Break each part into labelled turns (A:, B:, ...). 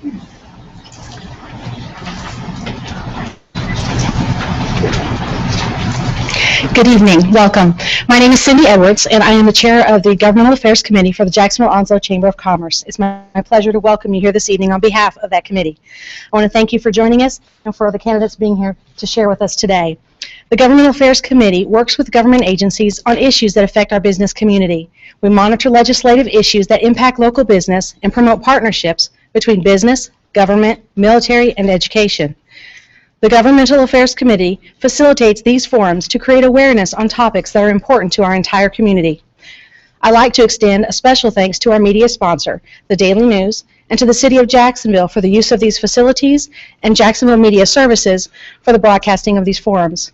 A: Good evening. Welcome. My name is Cindy Edwards, and I am the chair of the Governmental Affairs Committee for the Jacksonville Onslow Chamber of Commerce. It's my pleasure to welcome you here this evening on behalf of that committee. I want to thank you for joining us and for the candidates being here to share with us today. The Governmental Affairs Committee works with government agencies on issues that affect our business community. We monitor legislative issues that impact local business and promote partnerships between business, government, military, and education. The Governmental Affairs Committee facilitates these forums to create awareness on topics that are important to our entire community. I'd like to extend a special thanks to our media sponsor, the Daily News, and to the City of Jacksonville for the use of these facilities, and Jacksonville Media Services for the broadcasting of these forums.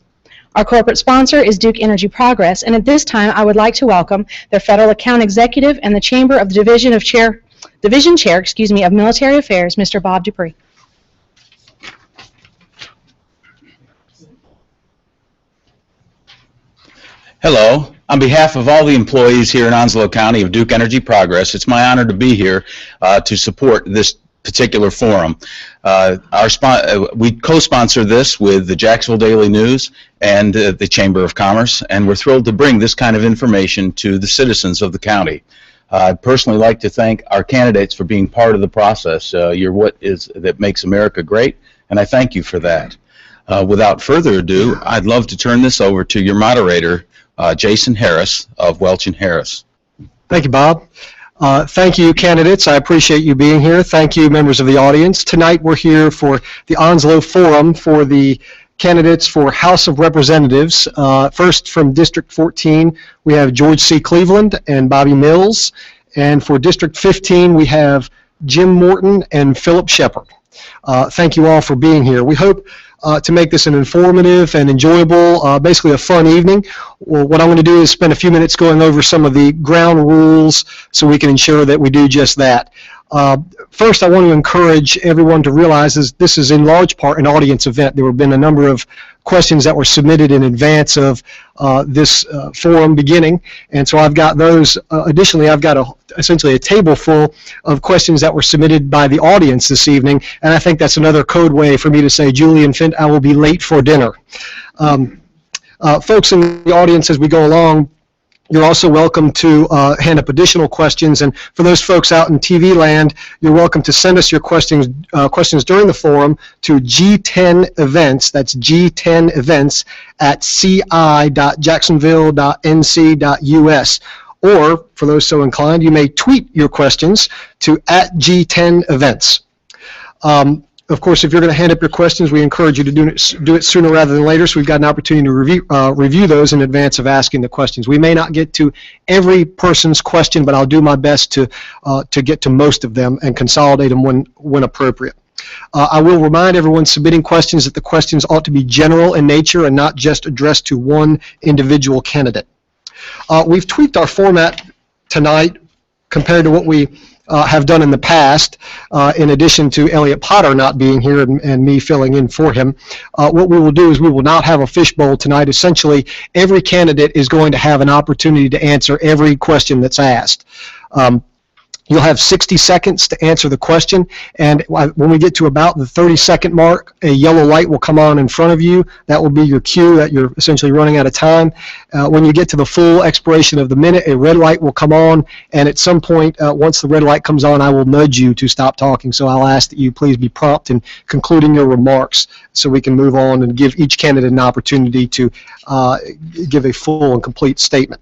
A: Our corporate sponsor is Duke Energy Progress, and at this time I would like to welcome their Federal Account Executive and the Chamber of the Division Chair of Military Affairs, Mr. Bob Dupree.
B: Hello. On behalf of all the employees here in Onslow County of Duke Energy Progress, it's my honor to be here to support this particular forum. We co-sponsor this with the Jacksonville Daily News and the Chamber of Commerce, and we're thrilled to bring this kind of information to the citizens of the county. I'd personally like to thank our candidates for being part of the process. You're what that makes America great, and I thank you for that. Without further ado, I'd love to turn this over to your moderator, Jason Harris of Welch & Harris.
C: Thank you, Bob. Thank you, candidates. I appreciate you being here. Thank you, members of the audience. Tonight we're here for the Onslow Forum for the candidates for House of Representatives. First, from District 14, we have George C. Cleveland and Bobby Mills. And for District 15, we have Jim Morton and Philip Shepard. Thank you all for being here. We hope to make this an informative and enjoyable, basically a fun evening. Well, what I'm going to do is spend a few minutes going over some of the ground rules so we can ensure that we do just that. First, I want to encourage everyone to realize this is in large part an audience event. There have been a number of questions that were submitted in advance of this forum beginning, and so I've got those. Additionally, I've got essentially a table full of questions that were submitted by the audience this evening, and I think that's another code way for me to say, Julie and Fint, I will be late for dinner. Folks in the audience, as we go along, you're also welcome to hand up additional questions, and for those folks out in TV land, you're welcome to send us your questions during the forum to G10events, that's G10events at ci.jacksonville.nc.us. Or, for those so inclined, you may tweet your questions to @G10events. Of course, if you're going to hand up your questions, we encourage you to do it sooner rather than later, so we've got an opportunity to review those in advance of asking the questions. We may not get to every person's question, but I'll do my best to get to most of them and consolidate them when appropriate. I will remind everyone submitting questions that the questions ought to be general in nature and not just addressed to one individual candidate. We've tweaked our format tonight compared to what we have done in the past, in addition to Elliot Potter not being here and me filling in for him. What we will do is we will not have a fishbowl tonight. Essentially, every candidate is going to have an opportunity to answer every question that's asked. You'll have 60 seconds to answer the question, and when we get to about the 30-second mark, a yellow light will come on in front of you. That will be your cue that you're essentially running out of time. When you get to the full expiration of the minute, a red light will come on, and at some point, once the red light comes on, I will nudge you to stop talking. So I'll ask that you please be prompt in concluding your remarks so we can move on and give each candidate an opportunity to give a full and complete statement.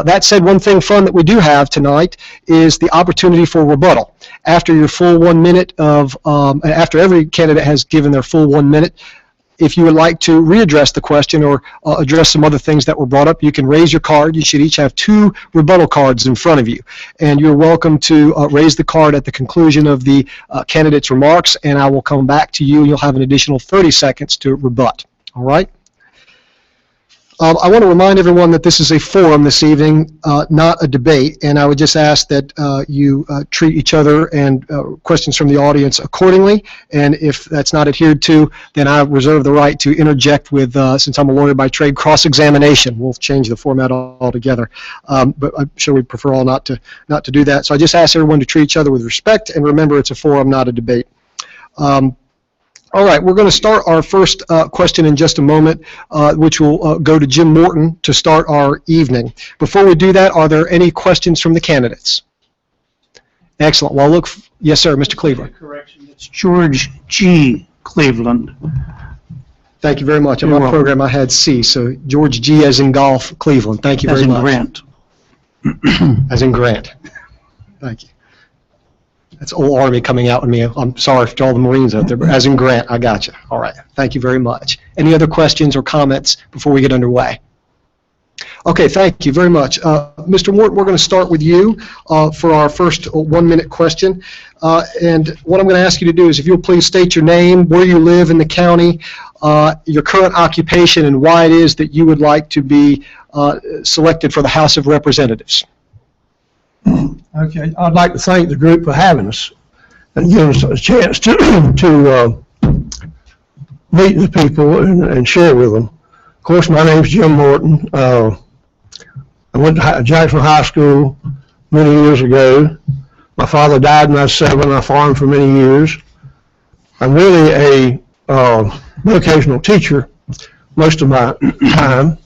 C: That said, one thing fun that we do have tonight is the opportunity for rebuttal. After your full 1 minute after every candidate has given their full 1 minute, if you would like to readdress the question or address some other things that were brought up, you can raise your card. You should each have 2 rebuttal cards in front of you. And you're welcome to raise the card at the conclusion of the candidate's remarks, and I will come back to you, and you'll have an additional 30 seconds to rebut. All right? I want to remind everyone that this is a forum this evening, not a debate, and I would just ask that you treat each other and questions from the audience accordingly, and if that's not adhered to, then I reserve the right to interject with, since I'm a lawyer by trade, cross-examination. We'll change the format altogether, but I'm sure we'd prefer all not to do that. So I just ask everyone to treat each other with respect, and remember, it's a forum, not a debate. All right, we're going to start our first question in just a moment, which will go to Jim Morton to start our evening. Before we do that, are there any questions from the candidates? Excellent. Well, look, yes, sir, Mr. Cleveland.
D: Correction, it's George G. Cleveland.
C: Thank you very much. On
D: You're
C: my
D: welcome.
C: program, I had C, so George G as in golf, Cleveland. Thank you
D: As
C: very
D: in
C: much.
D: Grant.
C: As in Grant. Thank you. That's old Army coming out with me. I'm sorry to all the Marines out there, but as in Grant, I got you. All right. Thank you very much. Any other questions or comments before we get underway? Okay, thank you very much. Mr. Morton, we're going to start with you for our first 1-minute question. And what I'm going to ask you to do is if you'll please state your name, where you live in the county, your current occupation, and why it is that you would like to be selected for the House of Representatives.
E: Okay, I'd like to thank the group for having us and giving us a chance to meet the people and share with them. Of course, my name's Jim Morton. I went to Jacksonville High School many years ago. My father died when I was 7. I farmed for many years. I'm really a vocational teacher most of my time.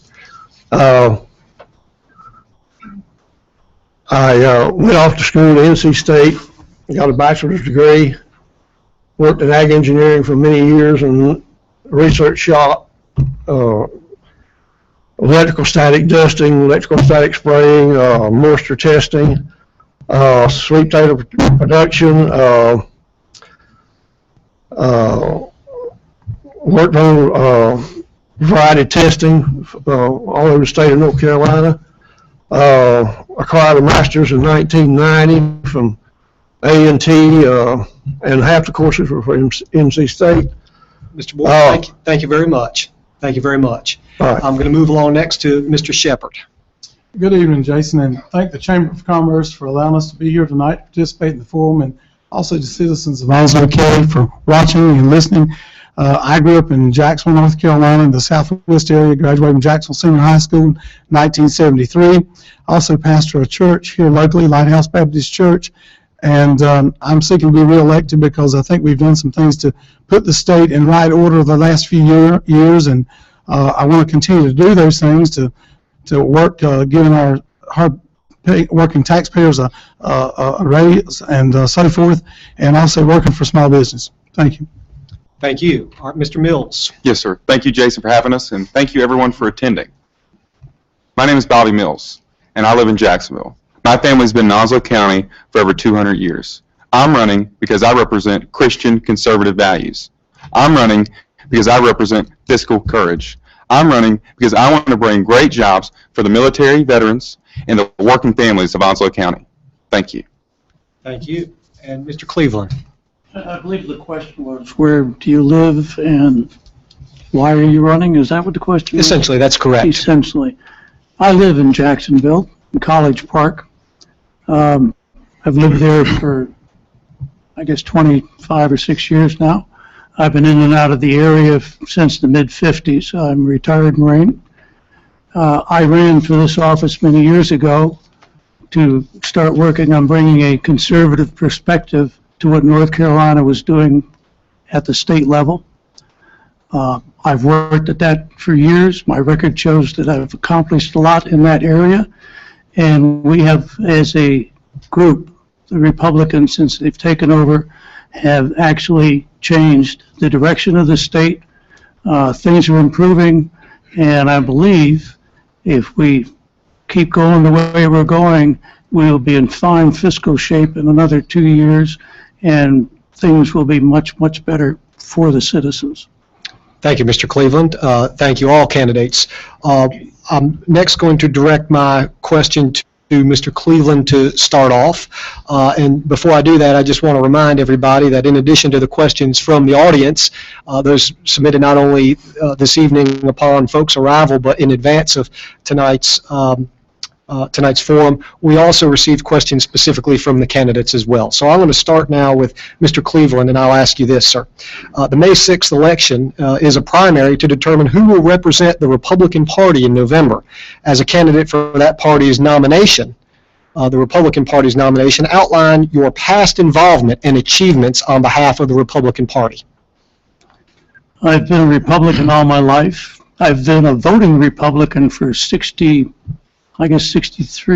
E: I went off to school at NC State, got a bachelor's degree, worked in ag engineering for many years in a research shop, electrical static dusting, electrical static spraying, moisture testing, sweet potato production, worked on variety testing all over the state of North Carolina. Acquired a master's in 1990 from A&T, and half the courses were from NC State.
C: Mr. Morton, thank you very much. Thank you very much.
E: All right.
C: I'm going to move along next to Mr. Shepard.
F: Good evening, Jason, and thank the Chamber of Commerce for allowing us to be here tonight, participate in the forum, and also the citizens of Onslow County for watching and listening. I grew up in Jacksonville, North Carolina, in the southwest area, graduated from Jacksonville Senior High School in 1973. Also pastor a church here locally, Lighthouse Baptist Church, and I'm seeking to be reelected because I think we've done some things to put the state in right order the last few years, and I want to continue to do those things to work, giving our working taxpayers a raise and so forth, and also working for small business. Thank you.
C: Thank you. All right, Mr. Mills.
G: Yes, sir. Thank you, Jason, for having us, and thank you, everyone, for attending. My name is Bobby Mills, and I live in Jacksonville. My family's been in Onslow County for over 200 years. I'm running because I represent Christian conservative values. I'm running because I represent fiscal courage. I'm running because I want to bring great jobs for the military, veterans, and the working families of Onslow County. Thank you.
C: Thank you. And Mr. Cleveland.
D: I believe the question was, where do you live and why are you running? Is that what the question was?
C: Essentially, that's correct.
D: Essentially. I live in Jacksonville, in College Park. I've lived there for, I guess, 25 or 6 years now. I've been in and out of the area since the mid-50s. I'm a retired Marine. I ran for this office many years ago to start working on bringing a conservative perspective to what North Carolina was doing at the state level. I've worked at that for years. My record shows that I've accomplished a lot in that area. And we have, as a group, the Republicans, since they've taken over, have actually changed the direction of the state. Things are improving, and I believe if we keep going the way we're going, we'll be in fine fiscal shape in another 2 years, and things will be much, much better for the citizens.
C: Thank you, Mr. Cleveland. Thank you, all candidates. I'm next going to direct my question to Mr. Cleveland to start off. And before I do that, I just want to remind everybody that in addition to the questions from the audience, those submitted not only this evening upon folks' arrival, but in advance of tonight's forum, we also received questions specifically from the candidates as well. So I'm going to start now with Mr. Cleveland, and I'll ask you this, sir. The May 6th election is a primary to determine who will represent the Republican Party in November. As a candidate for that party's nomination, the Republican Party's nomination, outline your past involvement and achievements on behalf of the Republican Party.
D: I've been a Republican all my life. I've been a voting Republican for 63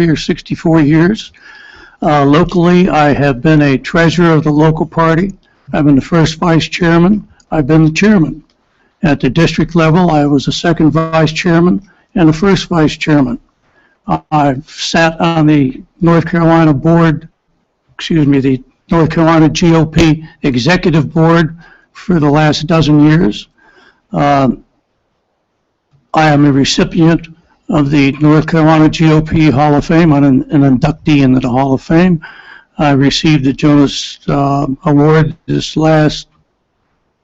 D: or 64 years. Locally, I have been a treasurer of the local party. I've been the first vice chairman. I've been the chairman. At the district level, I was the second vice chairman and the first vice chairman. I've sat on the North Carolina board, the North Carolina GOP executive board for the last dozen years. I am a recipient of the North Carolina GOP Hall of Fame. I'm an inductee into the Hall of Fame. I received the Jonas Award this last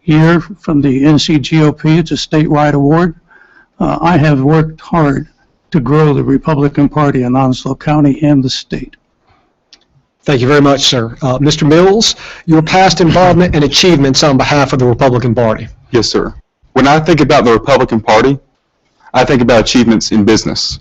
D: year from the NCGOP. It's a statewide award. I have worked hard to grow the Republican Party in Onslow County and the state.
C: Thank you very much, sir. Mr. Mills, your past involvement and achievements on behalf of the Republican Party.
G: Yes, sir. When I think about the Republican Party, I think about achievements in business.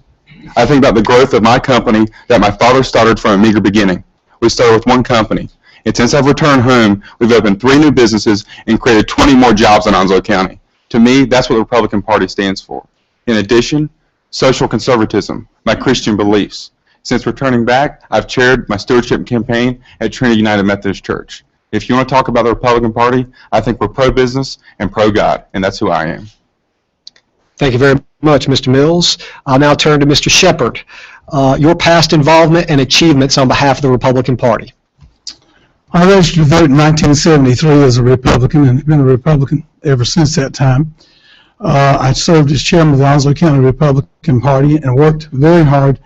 G: I think about the growth of my company that my father started from a meager beginning. We started with one company, and since I've returned home, we've opened 3 new businesses and created 20 more jobs in Onslow County. To me, that's what the Republican Party stands for. In addition, social conservatism, my Christian beliefs. Since returning back, I've chaired my stewardship campaign at Trinity United Methodist Church. If you want to talk about the Republican Party, I think we're pro-business and pro-God, and that's who I am.
C: Thank you very much, Mr. Mills. I'll now turn to Mr. Shepard. Your past involvement and achievements on behalf of the Republican Party.
F: I registered to vote in 1973 as a Republican and have been a Republican ever since that time. I served as chairman of the Onslow County Republican Party and worked very hard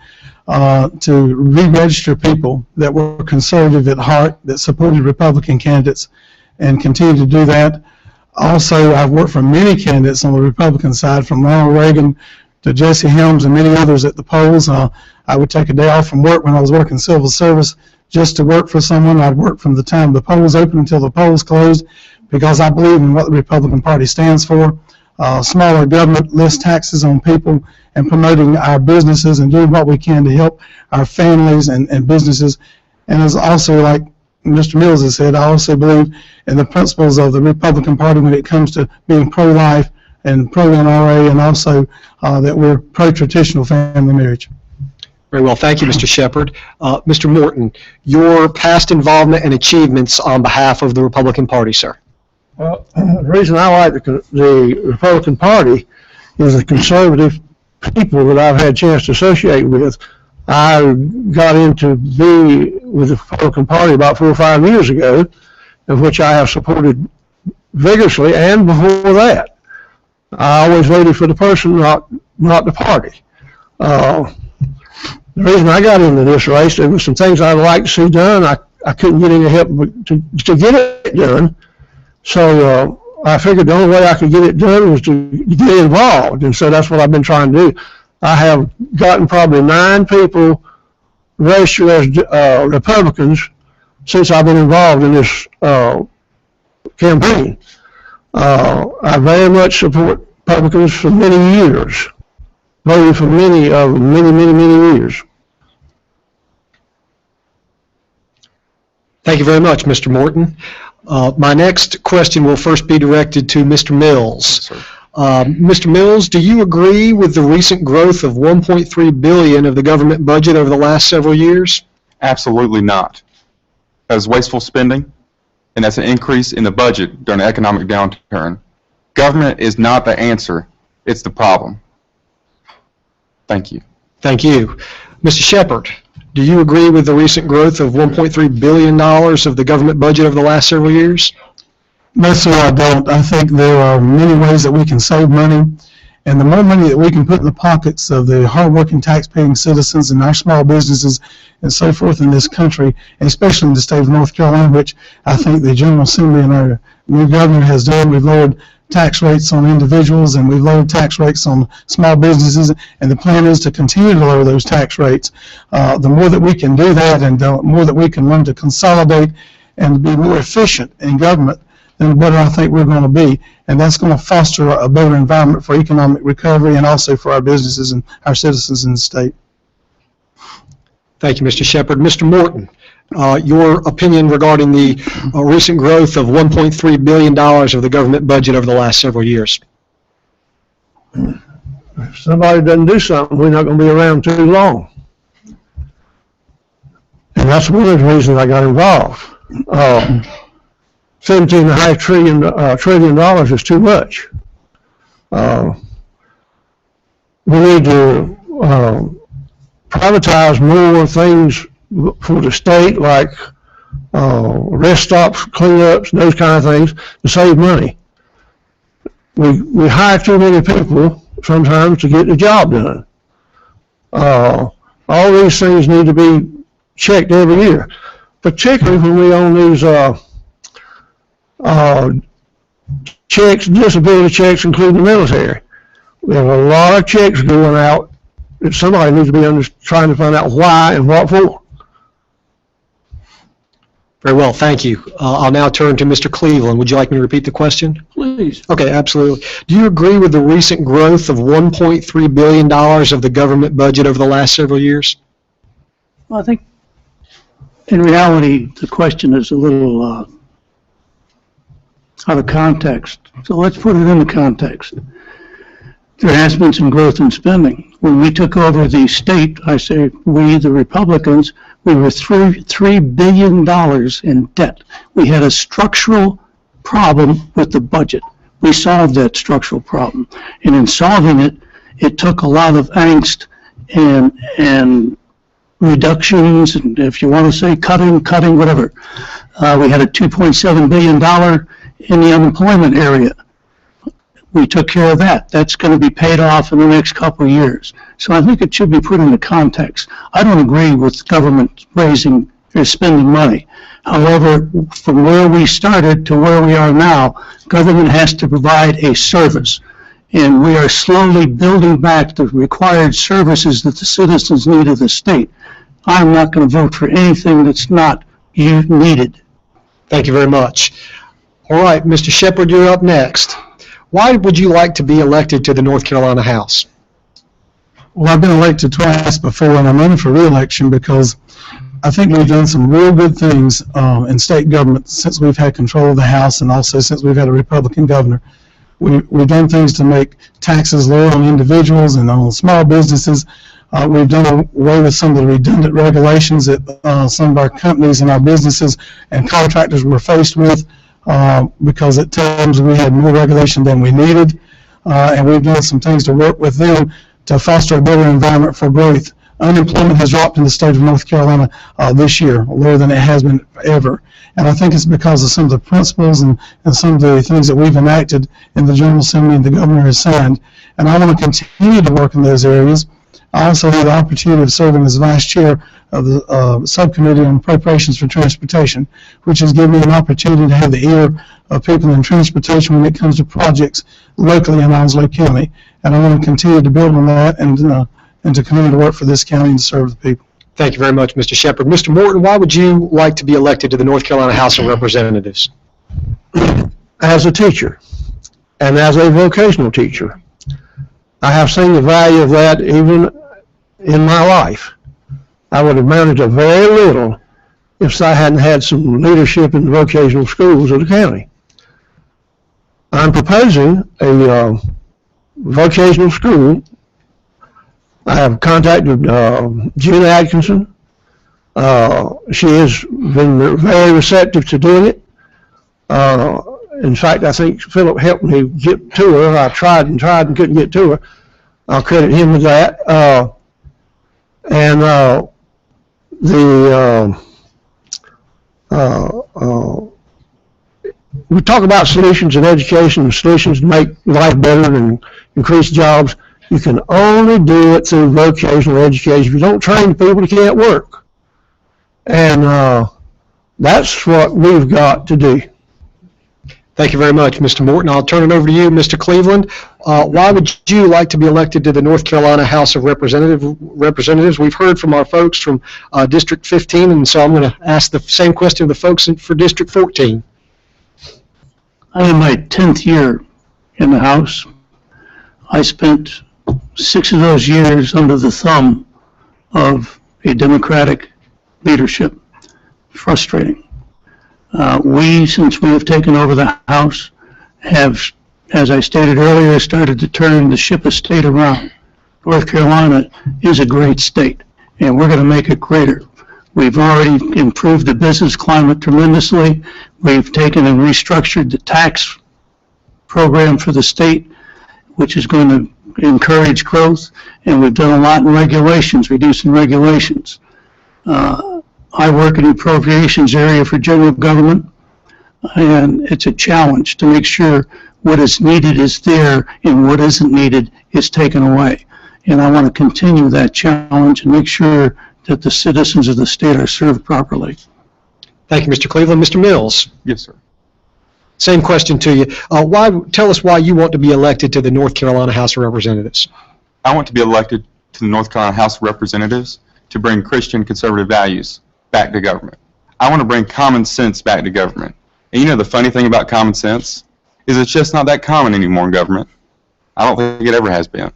F: to re-register people that were conservative at heart, that supported Republican candidates, and continue to do that. Also, I've worked for many candidates on the Republican side, from Ronald Reagan to Jesse Helms and many others at the polls. I would take a day off from work when I was working civil service just to work for someone. I'd work from the time the polls opened until the polls closed, because I believe in what the Republican Party stands for. Smaller government, less taxes on people, and promoting our businesses and doing what we can to help our families and businesses. And as also, like Mr. Mills has said, I also believe in the principles of the Republican Party when it comes to being pro-life and pro-NRA, and also that we're pro-traditional family marriage.
C: Very well. Thank you, Mr. Shepard. Mr. Morton, your past involvement and achievements on behalf of the Republican Party, sir.
E: Well, the reason I like the Republican Party is the conservative people that I've had a chance to associate with. I got into be with the Republican Party about 4 or 5 years ago, of which I have supported vigorously, and before that. I always voted for the person, not the party. The reason I got into this race, there were some things I'd like to see done. I couldn't get any help to get it done. So I figured the only way I could get it done was to get involved, and so that's what I've been trying to do. I have gotten probably 9 people registered as Republicans since I've been involved in this campaign. I very much support Republicans for many years, voted for many of them, many years.
C: Thank you very much, Mr. Morton. My next question will first be directed to Mr. Mills. Mr. Mills, do you agree with the recent growth of $1.3 billion of the government budget over the last several years?
G: Absolutely not. That is wasteful spending, and that's an increase in the budget during an economic downturn. Government is not the answer, it's the problem. Thank you.
C: Thank you. Mr. Shepard, do you agree with the recent growth of $1.3 billion of the government budget over the last several years?
F: No, sir, I don't. I think there are many ways that we can save money, and the more money that we can put in the pockets of the hardworking tax-paying citizens and our small businesses and so forth in this country, and especially in the state of North Carolina, which I think the General Assembly and our new governor has done. We've lowered tax rates on individuals, and we've lowered tax rates on small businesses, and the plan is to continue to lower those tax rates. The more that we can do that, and the more that we can learn to consolidate and be more efficient in government, then the better I think we're going to be. And that's going to foster a better environment for economic recovery and also for our businesses and our citizens in the state.
C: Thank you, Mr. Shepard. Mr. Morton, your opinion regarding the recent growth of $1.3 billion of the government budget over the last several years.
E: If somebody doesn't do something, we're not going to be around too long. And that's one of the reasons I got involved. $17.5 trillion is too much. We need to privatize more things for the state, like rest stops, cleanups, those kind of things, to save money. We hire too many people sometimes to get the job done. All these things need to be checked every year, particularly when we own these checks, disability checks, including the military. We have a lot of checks going out that somebody needs to be trying to find out why and what for.
C: Very well, thank you. I'll now turn to Mr. Cleveland. Would you like me to repeat the question?
D: Please.
C: Okay, absolutely. Do you agree with the recent growth of $1.3 billion of the government budget over the last several years?
D: Well, I think in reality, the question is a little out of context. So let's put it into context. There has been some growth in spending. When we took over the state, I say we, the Republicans, we were $3 billion in debt. We had a structural problem with the budget. We solved that structural problem. And in solving it, it took a lot of angst and reductions, and if you want to say cutting, whatever. We had a $2.7 billion in the unemployment area. We took care of that. That's going to be paid off in the next couple of years. So I think it should be put into context. I don't agree with government raising or spending money. However, from where we started to where we are now, government has to provide a service. And we are slowly building back the required services that the citizens need of the state. I'm not going to vote for anything that's not needed.
C: Thank you very much. All right, Mr. Shepard, you're up next. Why would you like to be elected to the North Carolina House?
F: Well, I've been elected twice before, and I'm running for re-election because I think we've done some real good things in state government since we've had control of the House, and also since we've had a Republican governor. We've done things to make taxes lower on individuals and on small businesses. We've done away with some of the redundant regulations that some of our companies and our businesses and contractors were faced with because at times we had more regulation than we needed. And we've done some things to work with them to foster a better environment for growth. Unemployment has dropped in the state of North Carolina this year, lower than it has been ever. And I think it's because of some of the principles and some of the things that we've enacted in the General Assembly and the governor has signed. And I want to continue to work in those areas. I also had the opportunity of serving as vice chair of the subcommittee on appropriations for transportation, which has given me an opportunity to have the ear of people in transportation when it comes to projects locally in Onslow County. And I want to continue to build on that and to continue to work for this county and to serve the people.
C: Thank you very much, Mr. Shepard. Mr. Morton, why would you like to be elected to the North Carolina House of Representatives?
E: As a teacher and as a vocational teacher, I have seen the value of that even in my life. I would have managed to very little if I hadn't had some leadership in the vocational schools of the county. I'm proposing a vocational school. I have contacted Gina Atkinson. She has been very receptive to doing it. In fact, I think Philip helped me get to her. I tried and couldn't get to her. I'll credit him with that. We talk about solutions in education and solutions to make life better and increase jobs. You can only do it through vocational education. If you don't train people, you can't work. And that's what we've got to do.
C: Thank you very much, Mr. Morton. I'll turn it over to you, Mr. Cleveland. Why would you like to be elected to the North Carolina House of Representatives? We've heard from our folks from District 15, and so I'm going to ask the same question of the folks for District 14.
D: I'm in my 10th year in the House. I spent 6 of those years under the thumb of a Democratic leadership. Frustrating. Since we have taken over the House, have, as I stated earlier, started to turn the ship of state around. North Carolina is a great state, and we're going to make it greater. We've already improved the business climate tremendously. We've taken and restructured the tax program for the state, which is going to encourage growth, and we've done a lot in regulations, reducing regulations. I work in the appropriations area for general government, and it's a challenge to make sure what is needed is there and what isn't needed is taken away. And I want to continue that challenge and make sure that the citizens of the state are served properly.
C: Thank you, Mr. Cleveland. Mr. Mills,
G: Yes, sir.
C: same question to you. Tell us why you want to be elected to the North Carolina House of Representatives.
G: I want to be elected to the North Carolina House of Representatives to bring Christian conservative values back to government. I want to bring common sense back to government. And you know the funny thing about common sense is it's just not that common anymore in government. I don't think it ever has been.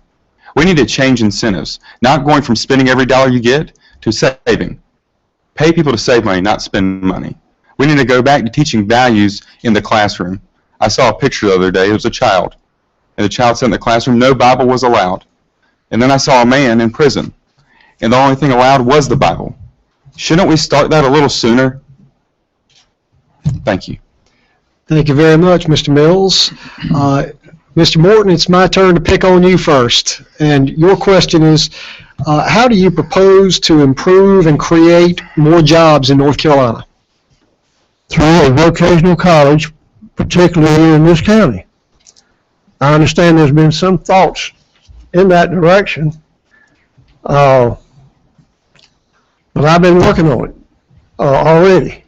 G: We need to change incentives, not going from spending every dollar you get to saving. Pay people to save money, not spend money. We need to go back to teaching values in the classroom. I saw a picture the other day. It was a child. And the child said in the classroom, no Bible was allowed. And then I saw a man in prison. And the only thing allowed was the Bible. Shouldn't we start that a little sooner? Thank you.
C: Thank you very much, Mr. Mills. Mr. Morton, it's my turn to pick on you first. And your question is, how do you propose to improve and create more jobs in North Carolina?
E: Through a vocational college, particularly here in this county. I understand there's been some thoughts in that direction, but I've been working on it already.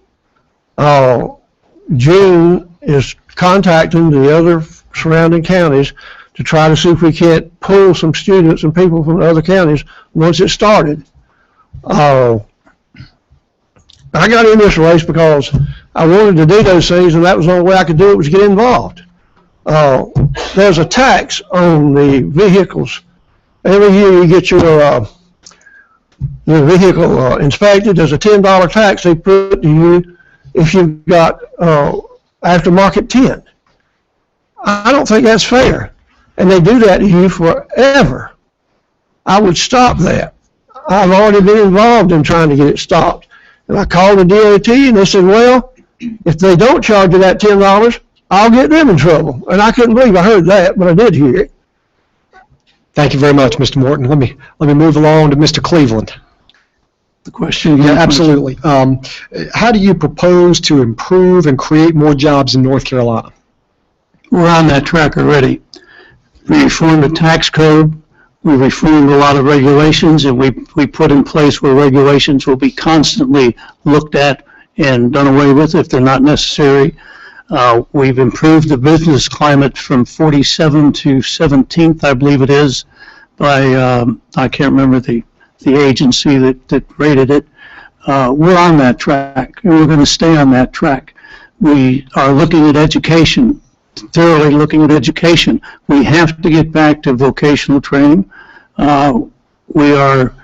E: June is contacting the other surrounding counties to try to see if we can't pull some students and people from the other counties once it started. I got in this race because I wanted to do those things, and that was the only way I could do it was get involved. There's a tax on the vehicles. Every year you get your vehicle inspected. There's a $10 tax they put to you if you've got aftermarket tin. I don't think that's fair. And they do that to you forever. I would stop that. I've already been involved in trying to get it stopped. And I called the DOT and they said, well, if they don't charge you that $10, I'll get them in trouble. And I couldn't believe I heard that, but I did hear it.
C: Thank you very much, Mr. Morton. Let me move along to Mr. Cleveland.
D: The question?
C: Yeah, absolutely. How do you propose to improve and create more jobs in North Carolina?
D: We're on that track already. We reformed the tax code. We reformed a lot of regulations, and we put in place where regulations will be constantly looked at and done away with if they're not necessary. We've improved the business climate from 47 to 17th, I believe it is, by, I can't remember the agency that rated it. We're on that track, and we're going to stay on that track. We are looking at education, thoroughly looking at education. We have to get back to vocational training. We are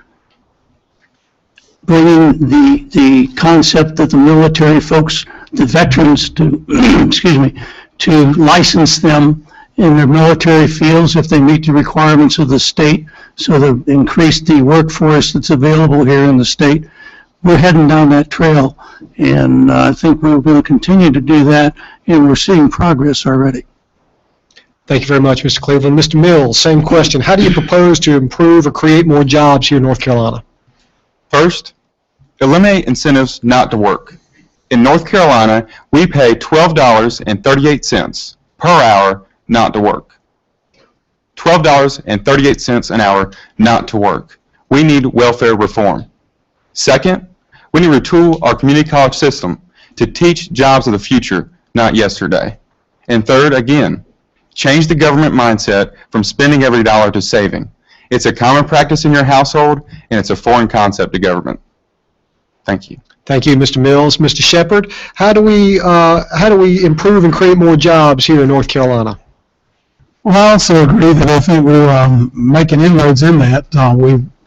D: bringing the concept that the military folks, the veterans, to excuse me, to license them in their military fields if they meet the requirements of the state, so to increase the workforce that's available here in the state. We're heading down that trail, and I think we're going to continue to do that, and we're seeing progress already.
C: Thank you very much, Mr. Cleveland. Mr. Mills, same question. How do you propose to improve or create more jobs here in North Carolina?
G: First, eliminate incentives not to work. In North Carolina, we pay $12.38 per hour not to work. $12.38 an hour not to work. We need welfare reform. Second, we need to retool our community college system to teach jobs of the future, not yesterday. And third, again, change the government mindset from spending every dollar to saving. It's a common practice in your household, and it's a foreign concept to government. Thank you.
C: Thank you, Mr. Mills. Mr. Shepard, how do we improve and create more jobs here in North Carolina?
F: Well, I also agree that I think we're making inroads in that.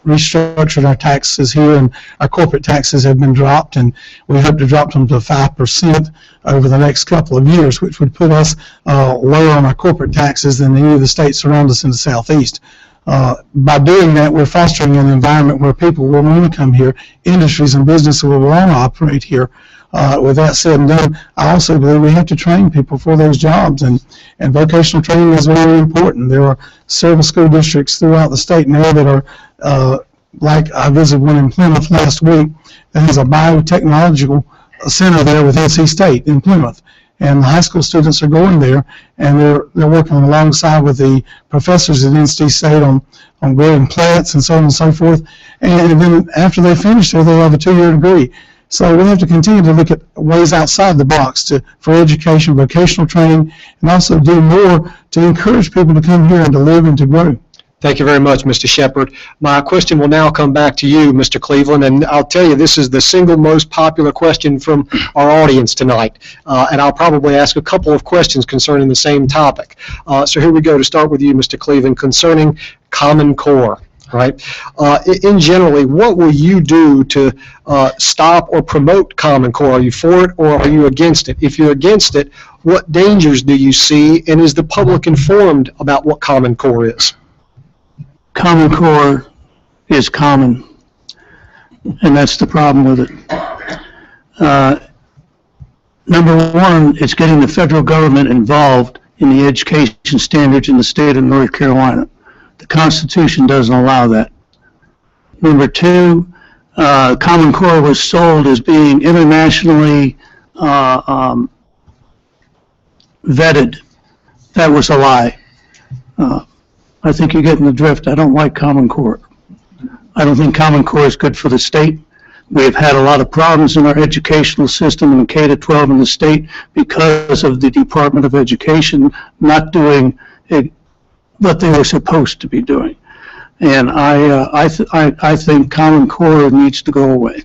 F: restructured our taxes here, and our corporate taxes have been dropped, and we hope to drop them to 5% over the next couple of years, which would put us lower on our corporate taxes than any of the states around us in the Southeast. By doing that, we're fostering an environment where people will want to come here, industries and businesses will want to operate here. With that said and done, I also believe we have to train people for those jobs, and vocational training is very important. There are several school districts throughout the state now that are, like I visited one in Plymouth last week, that has a biotechnological center there with NC State in Plymouth. And the high school students are going there, and they're working alongside with the professors at NC State on growing plants and so on and so forth. And then after they finish there, they'll have a 2-year degree. So we have to continue to look at ways outside the box for education, vocational training, and also do more to encourage people to come here and to live and to grow.
C: Thank you very much, Mr. Shepard. My question will now come back to you, Mr. Cleveland, and I'll tell you this is the single most popular question from our audience tonight, and I'll probably ask a couple of questions concerning the same topic. So here we go to start with you, Mr. Cleveland, concerning Common Core. Right? In generally, what will you do to stop or promote Common Core? Are you for it or are you against it? If you're against it, what dangers do you see, and is the public informed about what Common Core is?
D: Common Core is common, and that's the problem with it. Number one, it's getting the federal government involved in the education standards in the state of North Carolina. The Constitution doesn't allow that. Number two, Common Core was sold as being internationally vetted. That was a lie. I think you're getting the drift. I don't like Common Core. I don't think Common Core is good for the state. We have had a lot of problems in our educational system in K-12 in the state because of the Department of Education not doing what they were supposed to be doing. And I think Common Core needs to go away.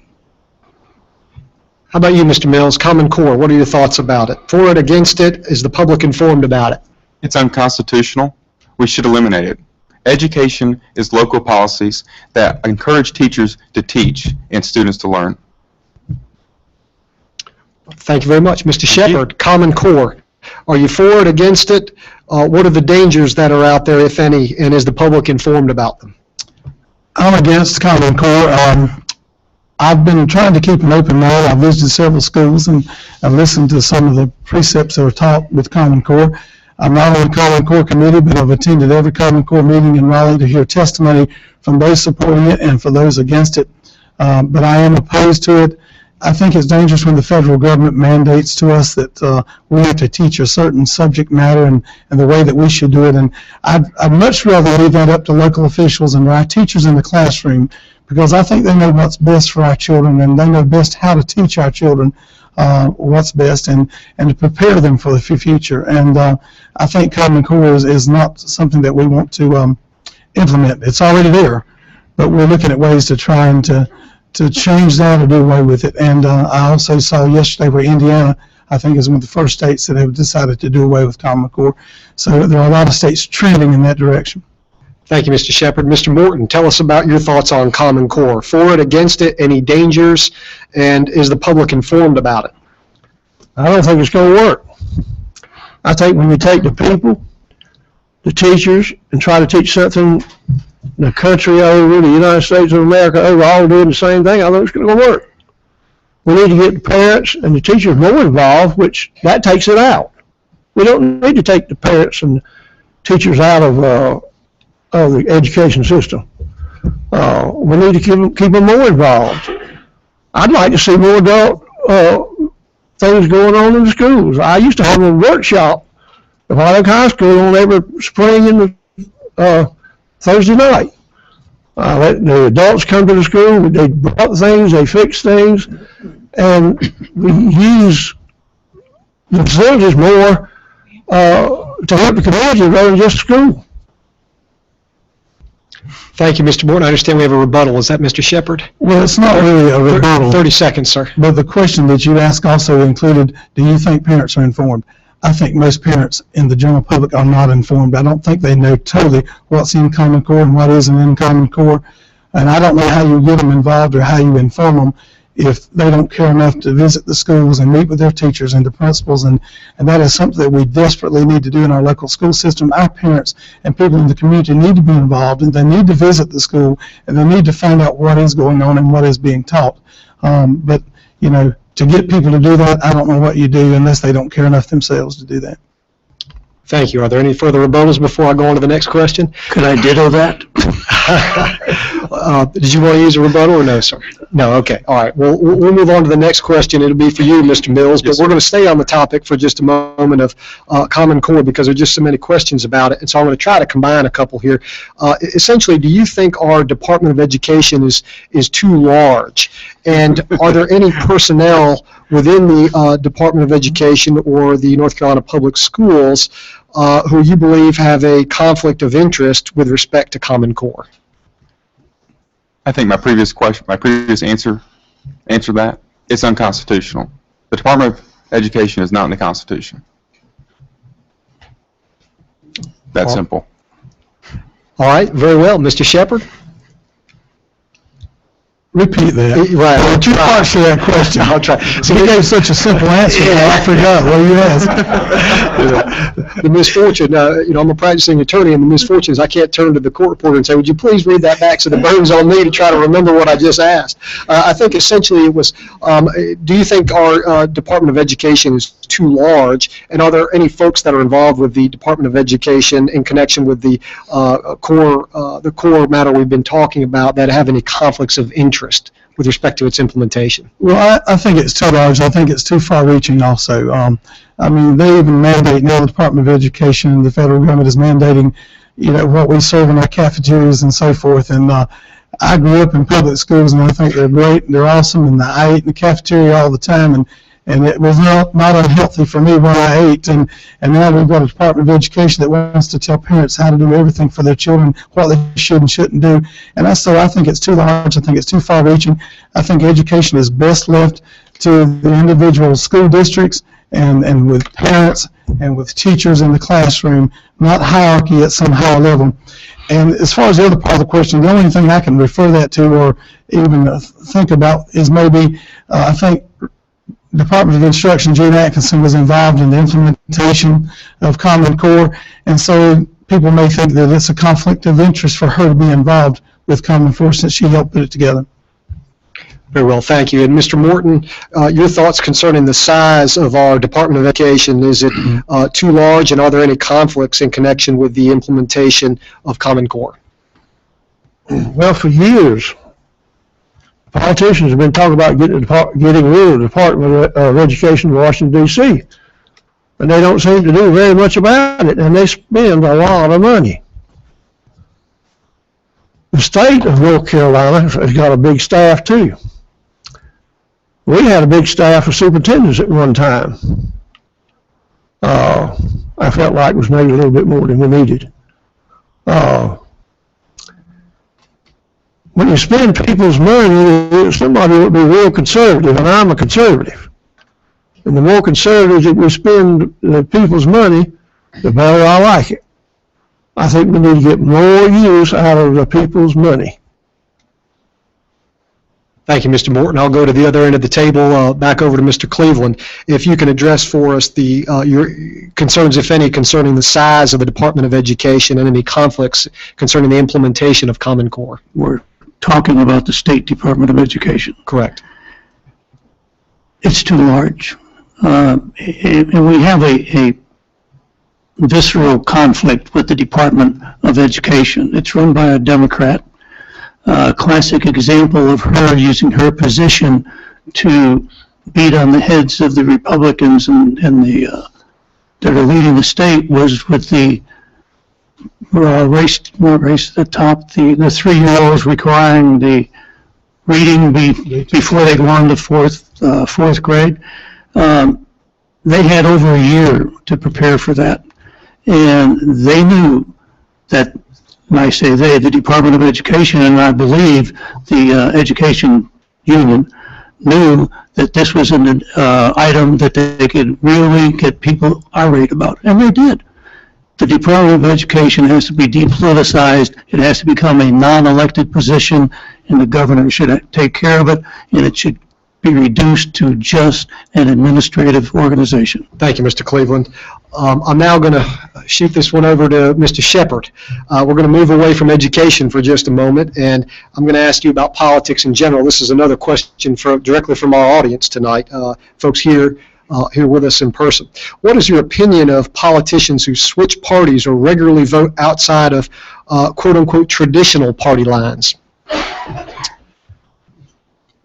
C: How about you, Mr. Mills? Common Core, what are your thoughts about it? For it, against it? Is the public informed about it?
G: It's unconstitutional. We should eliminate it. Education is local policies that encourage teachers to teach and students to learn.
C: Thank you very much. Mr. Shepard, Common Core. Are you for it, against it? What are the dangers that are out there, if any, and is the public informed about them?
F: I'm against Common Core. I've been trying to keep an open mind. I've visited several schools, and I've listened to some of the precepts that are taught with Common Core. I'm not on the Common Core committee, but I've attended every Common Core meeting in Raleigh to hear testimony from those supporting it and for those against it. But I am opposed to it. I think it's dangerous when the federal government mandates to us that we have to teach a certain subject matter and the way that we should do it. And I'd much rather leave that up to local officials and our teachers in the classroom, because I think they know what's best for our children, and they know best how to teach our children what's best and to prepare them for the future. And I think Common Core is not something that we want to implement. It's already there, but we're looking at ways to try and to change that or do away with it. And I also saw yesterday where Indiana, I think, is one of the first states that have decided to do away with Common Core. So there are a lot of states trending in that direction.
C: Thank you, Mr. Shepard. Mr. Morton, tell us about your thoughts on Common Core. For it, against it, any dangers, and is the public informed about it?
E: I don't think it's going to work. I think when you take the people, the teachers, and try to teach something the country over, the United States of America over, all doing the same thing, I don't think it's going to work. We need to get the parents and the teachers more involved, which that takes it out. We don't need to take the parents and teachers out of the education system. We need to keep them more involved. I'd like to see more adult things going on in the schools. I used to have a workshop at White Oak High School on every spring and Thursday night. Let the adults come to the school, they brought things, they fixed things, and we use the facilities more to help the community rather than just school.
C: Thank you, Mr. Morton. I understand we have a rebuttal. Is that Mr. Shepard?
F: Well, it's not really a rebuttal.
C: 30 seconds, sir.
F: But the question that you asked also included, do you think parents are informed? I think most parents in the general public are not informed. I don't think they know totally what's in Common Core and what isn't in Common Core. And I don't know how you get them involved or how you inform them if they don't care enough to visit the schools and meet with their teachers and the principals, and that is something that we desperately need to do in our local school system. Our parents and people in the community need to be involved, and they need to visit the school, and they need to find out what is going on and what is being taught. But, you know, to get people to do that, I don't know what you do unless they don't care enough themselves to do that.
C: Thank you. Are there any further rebuttals before I go on to the next question?
D: Could I ditto that?
C: Did you want to use a rebuttal or no, sir? No, okay. All right. Well, we'll move on to the next question. It'll be for you, Mr. Mills, but
G: Yes,
C: we're
G: sir.
C: going to stay on the topic for just a moment of Common Core because there are just so many questions about it, and so I'm going to try to combine a couple here. Essentially, do you think our Department of Education is too large? And are there any personnel within the Department of Education or the North Carolina Public Schools who you believe have a conflict of interest with respect to Common Core?
G: I think my previous answer answered that. It's unconstitutional. The Department of Education is not in the Constitution. That simple.
C: All right, very well. Mr. Shepard?
F: Repeat that.
C: Right.
F: There were two parts to that question.
C: I'll try.
F: So you gave such a simple answer, I forgot what you asked.
C: The misfortune, I'm a practicing attorney, and the misfortune is I can't turn to the court reporter and say, would you please read that back, so the burden's on me to try to remember what I just asked. I think essentially it was, do you think our Department of Education is too large, and are there any folks that are involved with the Department of Education in connection with the core matter we've been talking about that have any conflicts of interest with respect to its implementation?
F: Well, I think it's too large. I think it's too far-reaching also. I mean, they even mandate now, the Department of Education, the federal government is mandating, you know, what we serve in our cafeterias and so forth. And I grew up in public schools, and I think they're great, and they're awesome, and I ate in the cafeteria all the time, and it was not unhealthy for me when I ate. And now we've got a Department of Education that wants to tell parents how to do everything for their children, what they should and shouldn't do. And I think it's too large. I think it's too far-reaching. I think education is best left to the individual school districts and with parents and with teachers in the classroom, not hierarchy at some higher level. And as far as the other part of the question, the only thing I can refer that to or even think about is maybe, I think, Department of Instruction, Jane Atkinson was involved in the implementation of Common Core, and so people may think that it's a conflict of interest for her to be involved with Common Core since she helped put it together.
C: Very well, thank you. And Mr. Morton, your thoughts concerning the size of our Department of Education, is it too large, and are there any conflicts in connection with the implementation of Common Core?
E: Well, for years, politicians have been talking about getting rid of the Department of Education in Washington, D.C., and they don't seem to do very much about it, and they spend a lot of money. The state of North Carolina has got a big staff, too. We had a big staff of superintendents at one time. I felt like it was maybe a little bit more than we needed. When you spend people's money, somebody would be real conservative, and I'm a conservative. And the more conservative that we spend the people's money, the better I like it. I think we need to get more use out of the people's money.
C: Thank you, Mr. Morton. I'll go to the other end of the table, back over to Mr. Cleveland. If you can address for us your concerns, if any, concerning the size of the Department of Education and any conflicts concerning the implementation of Common Core.
D: We're talking about the State Department of Education.
C: Correct.
D: It's too large. And we have a visceral conflict with the Department of Education. It's run by a Democrat. Classic example of her using her position to beat on the heads of the Republicans and that are leading the state was with the race to the top, the 3-year-olds requiring the reading before they go on to fourth grade. They had over a year to prepare for that, and they knew that. When I say they, the Department of Education, and I believe the Education Union, knew that this was an item that they could really get people irate about, and they did. the Department of Education has to be depoliticized. It has to become a non-elected position, and the governor should take care of it, and it should be reduced to just an administrative organization.
C: Thank you, Mr. Cleveland. I'm now going to shoot this one over to Mr. Shepherd. We're going to move away from education for just a moment, and I'm going to ask you about politics in general. This is another question directly from our audience tonight, folks here with us in person. What is your opinion of politicians who switch parties or regularly vote outside of quote-unquote traditional party lines?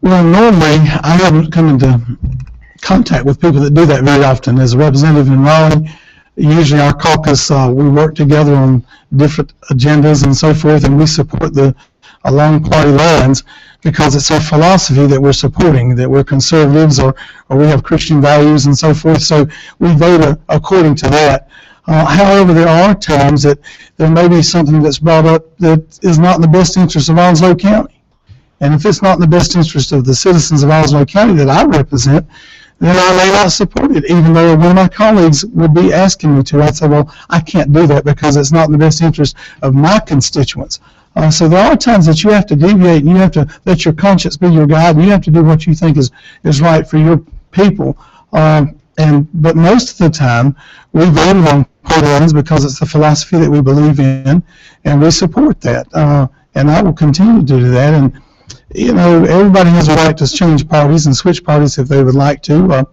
F: Well, normally, I haven't come into contact with people that do that very often. As a representative in Raleigh, usually our caucus, we work together on different agendas and so forth, and we support along party lines because it's our philosophy that we're supporting, that we're conservatives or we have Christian values and so forth, so we vote according to that. However, there are times that there may be something that's brought up that is not in the best interest of Onslow County. And if it's not in the best interest of the citizens of Onslow County that I represent, then I may not support it, even though one of my colleagues would be asking me to. I'd say, well, I can't do that because it's not in the best interest of my constituents. So there are times that you have to deviate, and you have to let your conscience be your guide, and you have to do what you think is right for your people. But most of the time, we vote along party lines because it's the philosophy that we believe in, and we support that. And I will continue to do that. And you know, everybody has a right to change parties and switch parties if they would like to.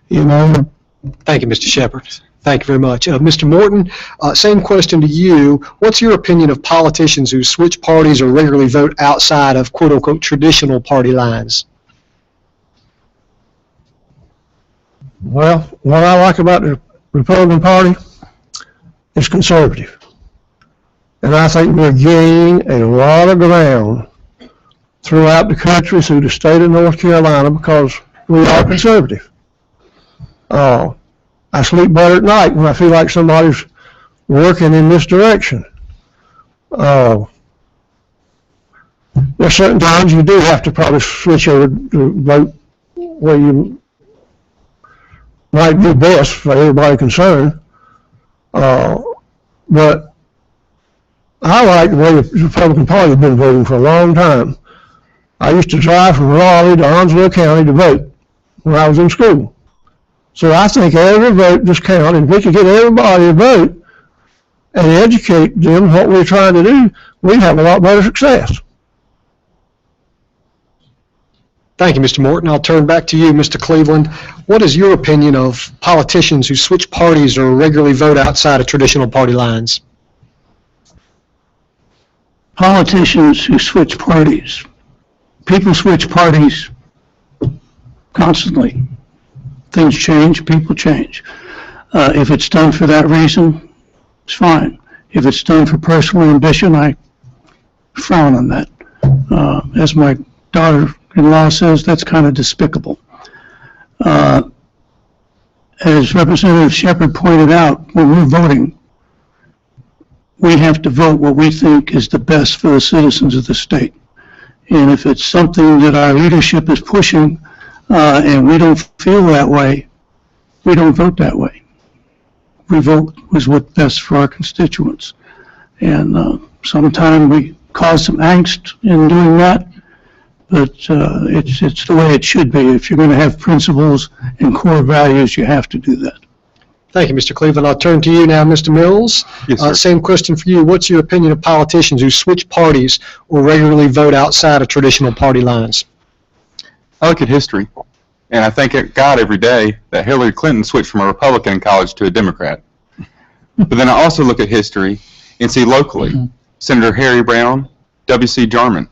C: Thank you, Mr. Shepherd. Thank you very much. Mr. Morton, same question to you. What's your opinion of politicians who switch parties or regularly vote outside of quote-unquote traditional party lines?
E: Well, what I like about the Republican Party is conservative. And I think we're gaining a lot of ground throughout the country, through the state of North Carolina, because we are conservative. I sleep better at night when I feel like somebody's working in this direction. There's certain times you do have to probably switch over to vote where you might be best for everybody concerned. But I like the way the Republican Party has been voting for a long time. I used to drive from Raleigh to Onslow County to vote when I was in school. So I think every vote just counts, and if we could get everybody to vote and educate them what we're trying to do, we'd have a lot better success.
C: Thank you, Mr. Morton. I'll turn back to you, Mr. Cleveland. What is your opinion of politicians who switch parties or regularly vote outside of traditional party lines?
D: Politicians who switch parties. People switch parties constantly. Things change, people change. If it's done for that reason, it's fine. If it's done for personal ambition, I frown on that. As my daughter-in-law says, that's kind of despicable. As Representative Shepherd pointed out, when we're voting, we have to vote what we think is the best for the citizens of the state. And if it's something that our leadership is pushing and we don't feel that way, we don't vote that way. We vote with what's best for our constituents. And sometimes we cause some angst in doing that, but it's the way it should be. If you're going to have principles and core values, you have to do that.
C: Thank you, Mr. Cleveland. I'll turn to you now, Mr. Mills.
G: Yes, sir.
C: Same question for you. What's your opinion of politicians who switch parties or regularly vote outside of traditional party lines?
G: I look at history, and I thank God every day that Hillary Clinton switched from a Republican in college to a Democrat. But then I also look at history and see locally Senator Harry Brown, W.C. Jarman,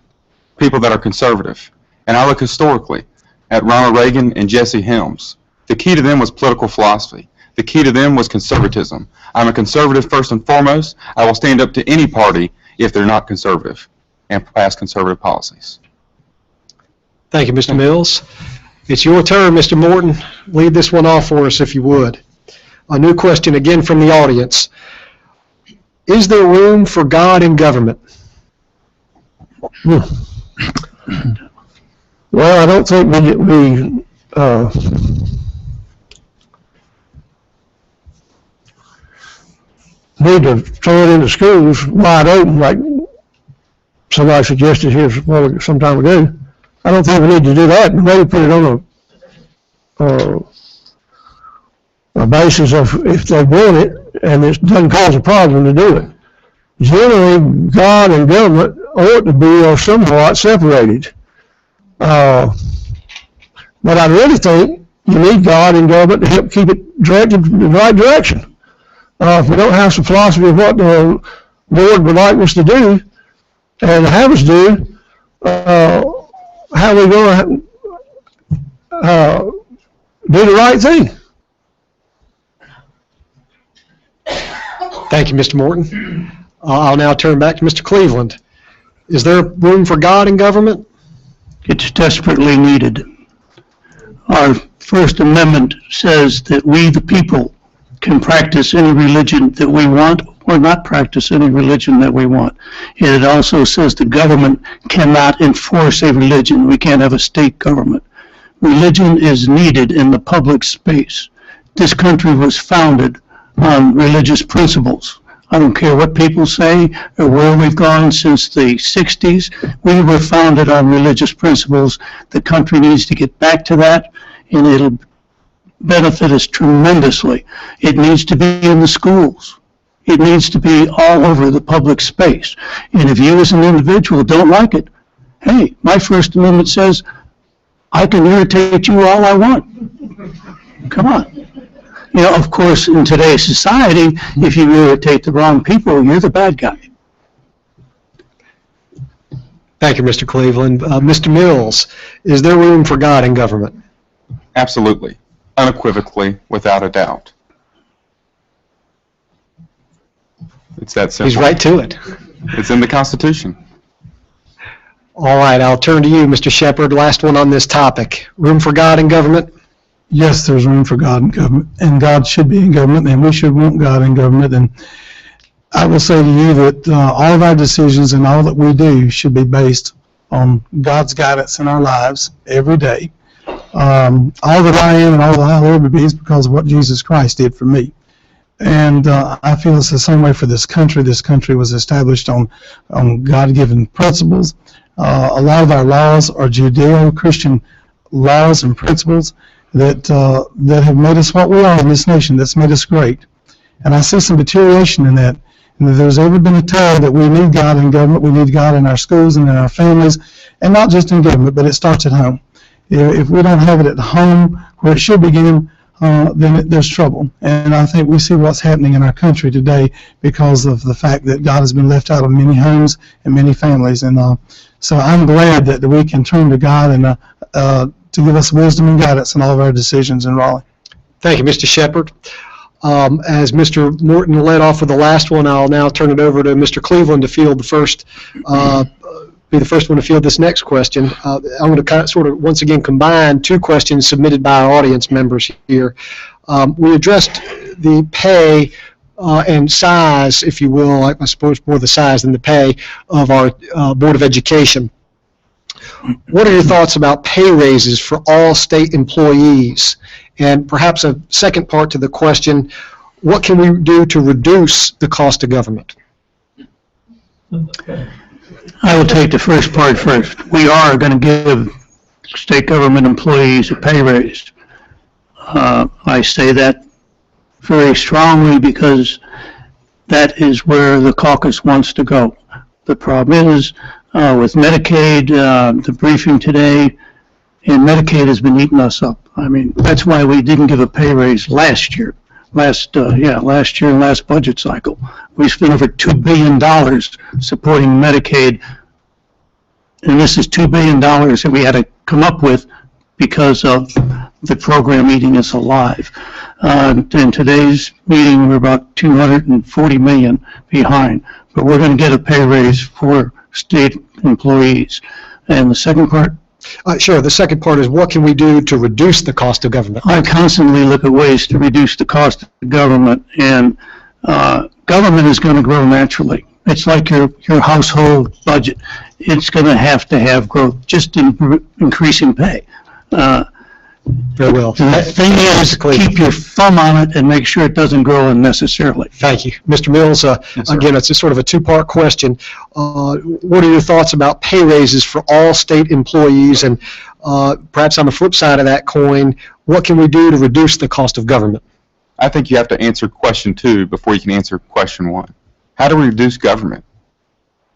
G: people that are conservative. And I look historically at Ronald Reagan and Jesse Helms. The key to them was political philosophy. The key to them was conservatism. I'm a conservative first and foremost. I will stand up to any party if they're not conservative and pass conservative policies.
C: Thank you, Mr. Mills. It's your turn, Mr. Morton. Lead this one off for us, if you would. A new question again from the audience. Is there room for God in government?
E: Well, I don't think need to throw it into schools wide open, like somebody suggested here some time ago. I don't think we need to do that. Maybe put it on a basis of if they want it and it doesn't cause a problem to do it. Generally, God and government ought to be somewhat separated. But I really think you need God and government to help keep it directed in the right direction. If we don't have some philosophy of what the Lord would like us to do and have us do, how are we going to do the right thing?
C: Thank you, Mr. Morton. I'll now turn back to Mr. Cleveland. Is there room for God in government?
D: It's desperately needed. Our First Amendment says that we, the people, can practice any religion that we want or not practice any religion that we want. And it also says the government cannot enforce a religion. We can't have a state government. Religion is needed in the public space. This country was founded on religious principles. I don't care what people say or where we've gone since the 60s. We were founded on religious principles. The country needs to get back to that, and it'll benefit us tremendously. It needs to be in the schools. It needs to be all over the public space. And if you as an individual don't like it, hey, my First Amendment says I can irritate you all I want. Come on. You know, of course, in today's society, if you irritate the wrong people, you're the bad guy.
C: Thank you, Mr. Cleveland. Mr. Mills, is there room for God in government?
G: Absolutely. Unequivocally, without a doubt. It's that simple.
C: He's right to it.
G: It's in the Constitution.
C: All right, I'll turn to you, Mr. Shepherd. Last one on this topic. Room for God in government?
F: Yes, there's room for God in government, and God should be in government, and we should want God in government. And I will say to you that all of our decisions and all that we do should be based on God's guidance in our lives every day. All that I am and all that I'll ever be is because of what Jesus Christ did for me. And I feel it's the same way for this country. This country was established on God-given principles. A lot of our laws are Judeo-Christian laws and principles that have made us what we are in this nation, that's made us great. And I see some deterioration in that. And if there's ever been a time that we need God in government, we need God in our schools and in our families, and not just in government, but it starts at home. If we don't have it at home where it should begin, then there's trouble. And I think we see what's happening in our country today because of the fact that God has been left out of many homes and many families. And so I'm glad that we can turn to God and to give us wisdom and guidance in all of our decisions in Raleigh.
C: Thank you, Mr. Shepherd. As Mr. Morton led off with the last one, I'll now turn it over to Mr. Cleveland to field the first, be the first one to field this next question. I'm going to sort of once again combine two questions submitted by our audience members here. We addressed the pay and size, if you will, I suppose more the size than the pay of our Board of Education. What are your thoughts about pay raises for all state employees? And perhaps a second part to the question, what can we do to reduce the cost of government?
D: I will take the first part first. We are going to give state government employees a pay raise. I say that very strongly because that is where the caucus wants to go. The problem is with Medicaid, the briefing today, and Medicaid has been eating us up. I mean, that's why we didn't give a pay raise last year. Last year and last budget cycle. We spent over $2 billion supporting Medicaid, and this is $2 billion that we had to come up with because of the program eating us alive. In today's meeting, we're about $240 million behind, but we're going to get a pay raise for state employees. And the second part?
C: Sure. The second part is what can we do to reduce the cost of government?
D: I constantly look at ways to reduce the cost of government, and government is going to grow naturally. It's like your household budget. It's going to have growth just in increasing pay.
C: Very well.
D: And the thing is, keep your thumb on it and make sure it doesn't grow unnecessarily.
C: Thank you. Mr. Mills,
G: sir.
C: again, it's a sort of a two-part question. What are your thoughts about pay raises for all state employees? And perhaps on the flip side of that coin, what can we do to reduce the cost of government?
G: I think you have to answer question 2 before you can answer question 1. How do we reduce government?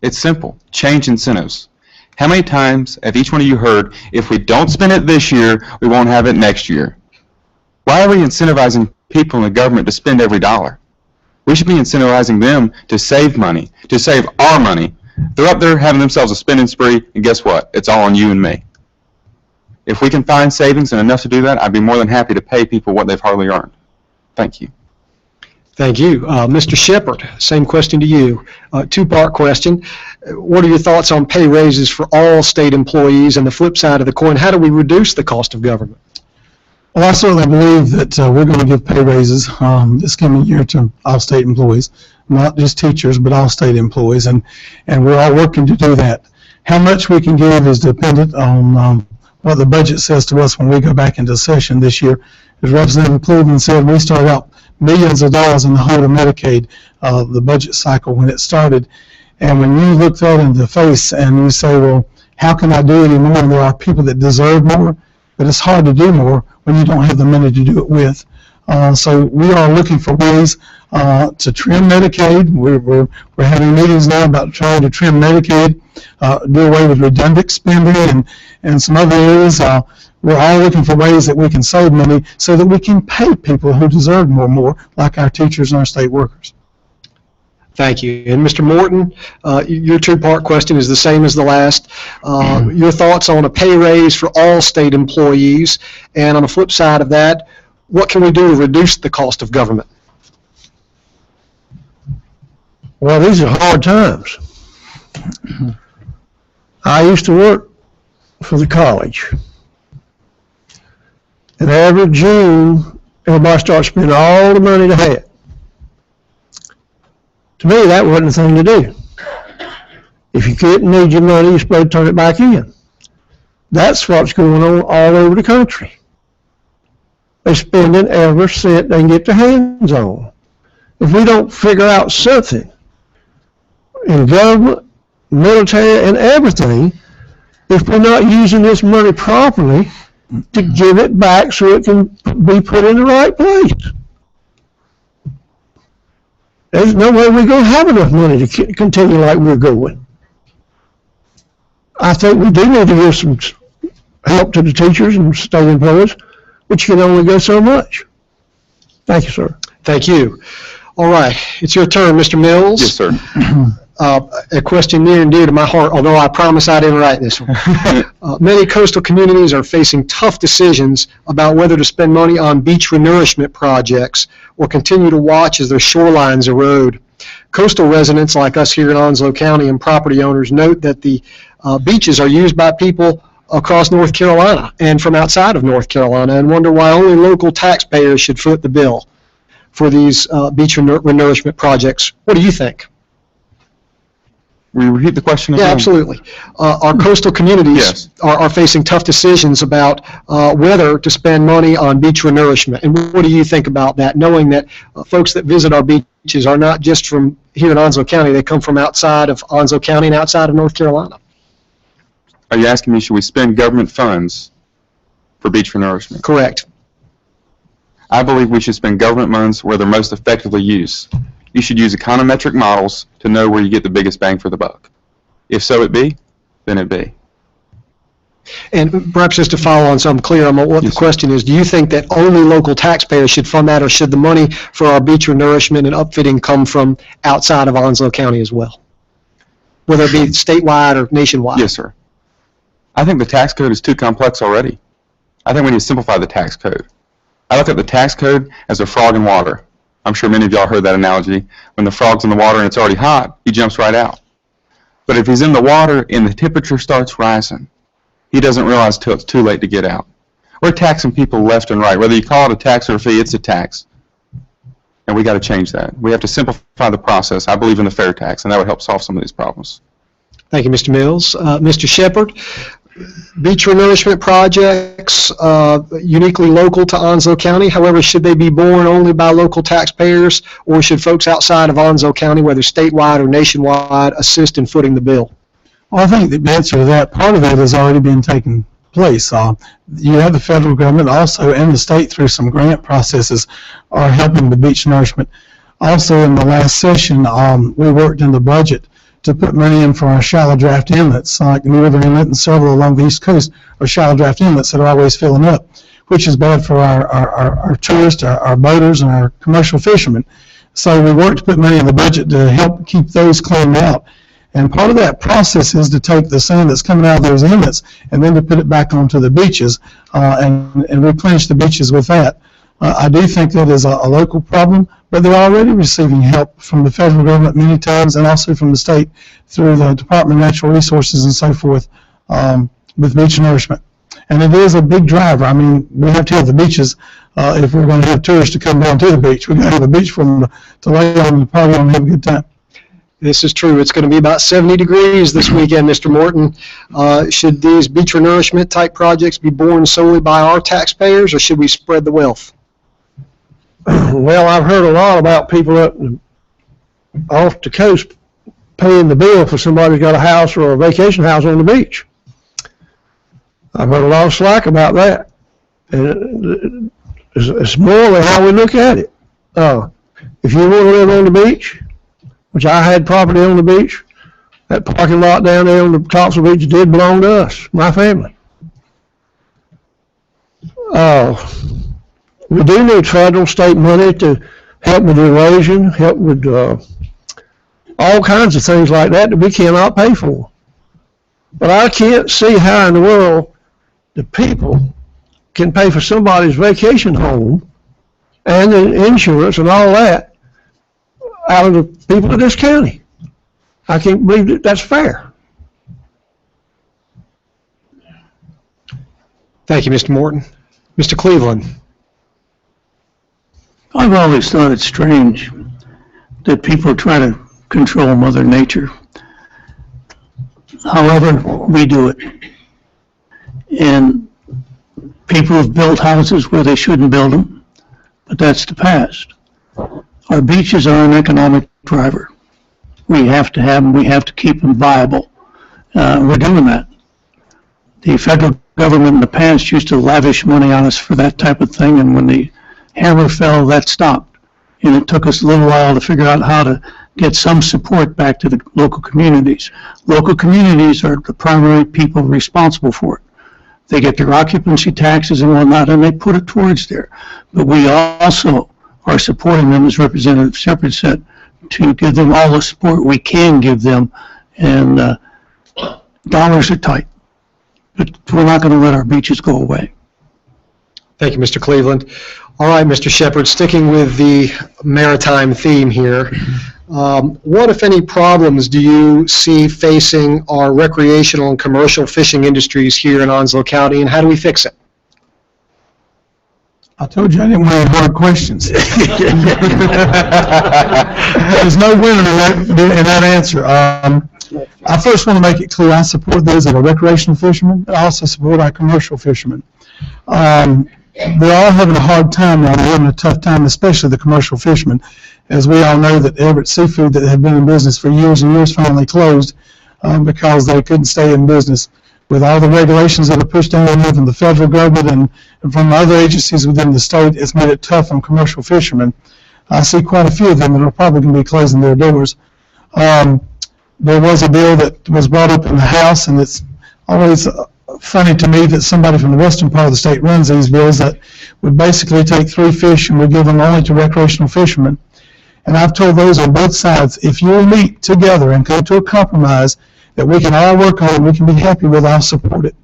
G: It's simple. Change incentives. How many times have each one of you heard, if we don't spend it this year, we won't have it next year? Why are we incentivizing people in the government to spend every dollar? We should be incentivizing them to save money, to save our money. They're up there having themselves a spending spree, and guess what? It's all on you and me. If we can find savings and enough to do that, I'd be more than happy to pay people what they've hardly earned. Thank you.
C: Thank you. Mr. Shepherd, same question to you. Two-part question. What are your thoughts on pay raises for all state employees? And the flip side of the coin, how do we reduce the cost of government?
F: Well, I certainly believe that we're going to give pay raises this coming year to all state employees, not just teachers, but all state employees, and we're all working to do that. How much we can give is dependent on what the budget says to us when we go back into session this year. As Representative Cleveland said, we started out millions of dollars in the hole of Medicaid, the budget cycle when it started. And when you look that in the face and you say, well, how can I do any more? And there are people that deserve more, but it's hard to do more when you don't have the money to do it with. So we are looking for ways to trim Medicaid. We're having meetings now about trying to trim Medicaid, do away with redundant spending and some other areas. We're all looking for ways that we can save money so that we can pay people who deserve more, like our teachers and our state workers.
C: Thank you. And Mr. Morton, your two-part question is the same as the last. Your thoughts on a pay raise for all state employees, and on the flip side of that, what can we do to reduce the cost of government?
E: Well, these are hard times. I used to work for the college. And every June, everybody starts spending all the money they had. To me, that wasn't the thing to do. If you couldn't need your money, you're supposed to turn it back in. That's what's going on all over the country. They're spending every cent they can get their hands on. If we don't figure out something in government, military, and everything, if we're not using this money properly, to give it back so it can be put in the right place. There's no way we're going to have enough money to continue like we're going. I think we do need to give some help to the teachers and state employees, which can only go so much. Thank you, sir.
C: Thank you. All right, it's your turn, Mr. Mills.
G: Yes, sir.
C: A question near and dear to my heart, although I promise I didn't write this one. Many coastal communities are facing tough decisions about whether to spend money on beach renourishment projects or continue to watch as their shorelines erode. Coastal residents like us here in Onslow County and property owners note that the beaches are used by people across North Carolina and from outside of North Carolina and wonder why only local taxpayers should foot the bill for these beach renourishment projects. What do you think?
G: Will you repeat the question again?
C: Yeah, absolutely. Our coastal communities are facing tough decisions about whether to spend money on beach renourishment. And what do you think about that, knowing that folks that visit our beaches are not just from here in Onslow County, they come from outside of Onslow County and outside of North Carolina?
G: Are you asking me, should we spend government funds for beach renourishment?
C: Correct.
G: I believe we should spend government funds where they're most effectively used. You should use econometric models to know where you get the biggest bang for the buck. If so it be, then it be.
C: And perhaps just to follow on something clear on what the question is, do you think that only local taxpayers should fund that, or should the money for our beach renourishment and upfitting come from outside of Onslow County as well, whether it be statewide or nationwide?
G: Yes, sir. I think the tax code is too complex already. I think we need to simplify the tax code. I look at the tax code as a frog in water. I'm sure many of y'all heard that analogy. When the frog's in the water and it's already hot, he jumps right out. But if he's in the water and the temperature starts rising, he doesn't realize till it's too late to get out. We're taxing people left and right. Whether you call it a tax or a fee, it's a tax. And we got to change that. We have to simplify the process. I believe in the fair tax, and that would help solve some of these problems.
C: Thank you, Mr. Mills. Mr. Shepherd, Beach renourishment projects, uniquely local to Onslow County. However, should they be borne only by local taxpayers, or should folks outside of Onslow County, whether statewide or nationwide, assist in footing the bill?
F: Well, I think the answer to that, part of it has already been taken place. You have the federal government also, and the state through some grant processes are helping the beach nourishment. Also, in the last session, we worked in the budget to put money in for our shallow draft inlets, like New River Inlet and several along the East Coast are shallow draft inlets that are always filling up, which is bad for our tourists, our boaters, and our commercial fishermen. So we worked to put money in the budget to help keep those cleaned out. And part of that process is to take the sand that's coming out of those inlets and then to put it back onto the beaches and replenish the beaches with that. I do think that is a local problem, but they're already receiving help from the federal government many times and also from the state through the Department of Natural Resources and so forth with beach nourishment. And it is a big driver. I mean, we have to have the beaches if we're going to have tourists to come down to the beach. We've got to have a beach for them to lay on and party on and have a good time.
C: This is true. It's going to be about 70 degrees this weekend, Mr. Morton. Should these beach renourishment type projects be borne solely by our taxpayers, or should we spread the wealth?
E: Well, I've heard a lot about people up off the coast paying the bill for somebody who's got a house or a vacation house on the beach. I've heard a lot of slack about that. And it's morally how we look at it. If you want to live on the beach, which I had property on the beach, that parking lot down there on the Topsail Beach did belong to us, my family. We do need federal, state money to help with erosion, help with all kinds of things like that we cannot pay for. But I can't see how in the world the people can pay for somebody's vacation home and the insurance and all that out of the people of this county. I can't believe that that's fair.
C: Thank you, Mr. Morton. Mr. Cleveland.
D: I've always thought it strange that people try to control Mother Nature. However, we do it. And people have built houses where they shouldn't build them, but that's the past. Our beaches are an economic driver. We have to have them, we have to keep them viable. We're doing that. The federal government in the past used to lavish money on us for that type of thing, and when the hammer fell, that stopped. And it took us a little while to figure out how to get some support back to the local communities. Local communities are the primary people responsible for it. They get their occupancy taxes and whatnot, and they put it towards there. But we also are supporting them, as Representative Shepard said, to give them all the support we can give them, and dollars are tight. But we're not going to let our beaches go away.
C: Thank you, Mr. Cleveland. All right, Mr. Shepard, sticking with the maritime theme here, what, if any, problems do you see facing our recreational and commercial fishing industries here in Onslow County, and how do we fix it?
F: I told you I didn't want any hard questions. There's no winner in that answer. I first want to make it clear I support those that are recreational fishermen. I also support our commercial fishermen. They're all having a hard time now. They're having a tough time, especially the commercial fishermen. As we all know, that Everett Seafood, that had been in business for years and years, finally closed because they couldn't stay in business. With all the regulations that are pushed down on them from the federal government and from other agencies within the state, it's made it tough on commercial fishermen. I see quite a few of them that are probably going to be closing their doors. There was a bill that was brought up in the House, and it's always funny to me that somebody from the western part of the state runs these bills that would basically take 3 fish and would give them only to recreational fishermen. And I've told those on both sides, if you'll meet together and come to a compromise that we can all work on and we can be happy with, I'll support it.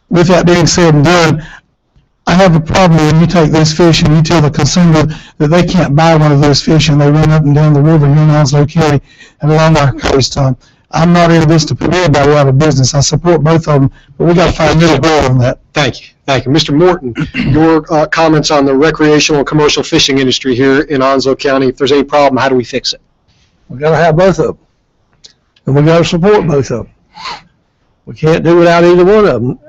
F: With that being said and done, I have a problem when you take those fish and you tell the consumer that they can't buy one of those fish and they run up and down the river here in Onslow County and along our coast. I'm not in this to put anybody out of business. I support both of them, but we got to find a middle ground on that.
C: Thank you. Thank you. Mr. Morton, your comments on the recreational and commercial fishing industry here in Onslow County. If there's any problem, how do we fix it?
E: We got to have both of them, and we got to support both of them. We can't do without either one of them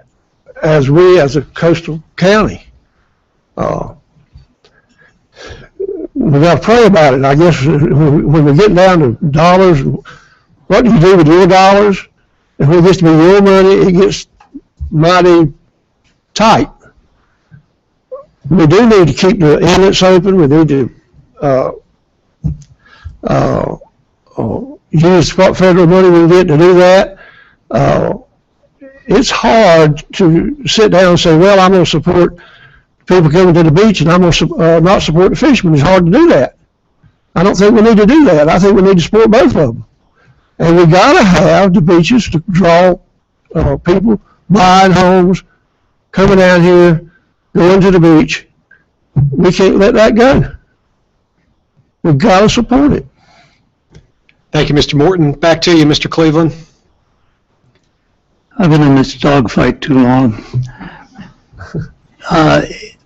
E: as a coastal county. We got to pray about it. I guess when we get down to dollars, what do you do with your dollars? And when it gets to be your money, it gets mighty tight. We do need to keep the inlets open. We need to use what federal money we get to do that. It's hard to sit down and say, well, I'm going to support people coming to the beach and I'm going to not support the fishermen. It's hard to do that. I don't think we need to do that. I think we need to support both of them. And we got to have the beaches to draw people buying homes, coming down here, going to the beach. We can't let that go. We've got to support it.
C: Thank you, Mr. Morton. Back to you, Mr. Cleveland.
D: I've been in this dogfight too long.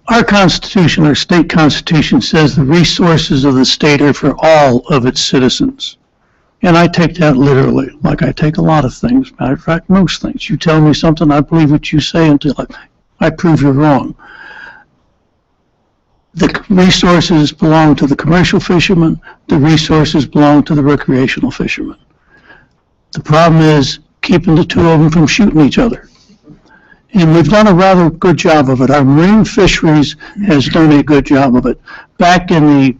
D: Our Constitution, our state constitution, says the resources of the state are for all of its citizens. And I take that literally, like I take a lot of things. Matter of fact, most things. You tell me something, I believe what you say until I prove you're wrong. The resources belong to the commercial fishermen. The resources belong to the recreational fishermen. The problem is keeping the two of them from shooting each other. And we've done a rather good job of it. Our marine fisheries has done a good job of it. Back in the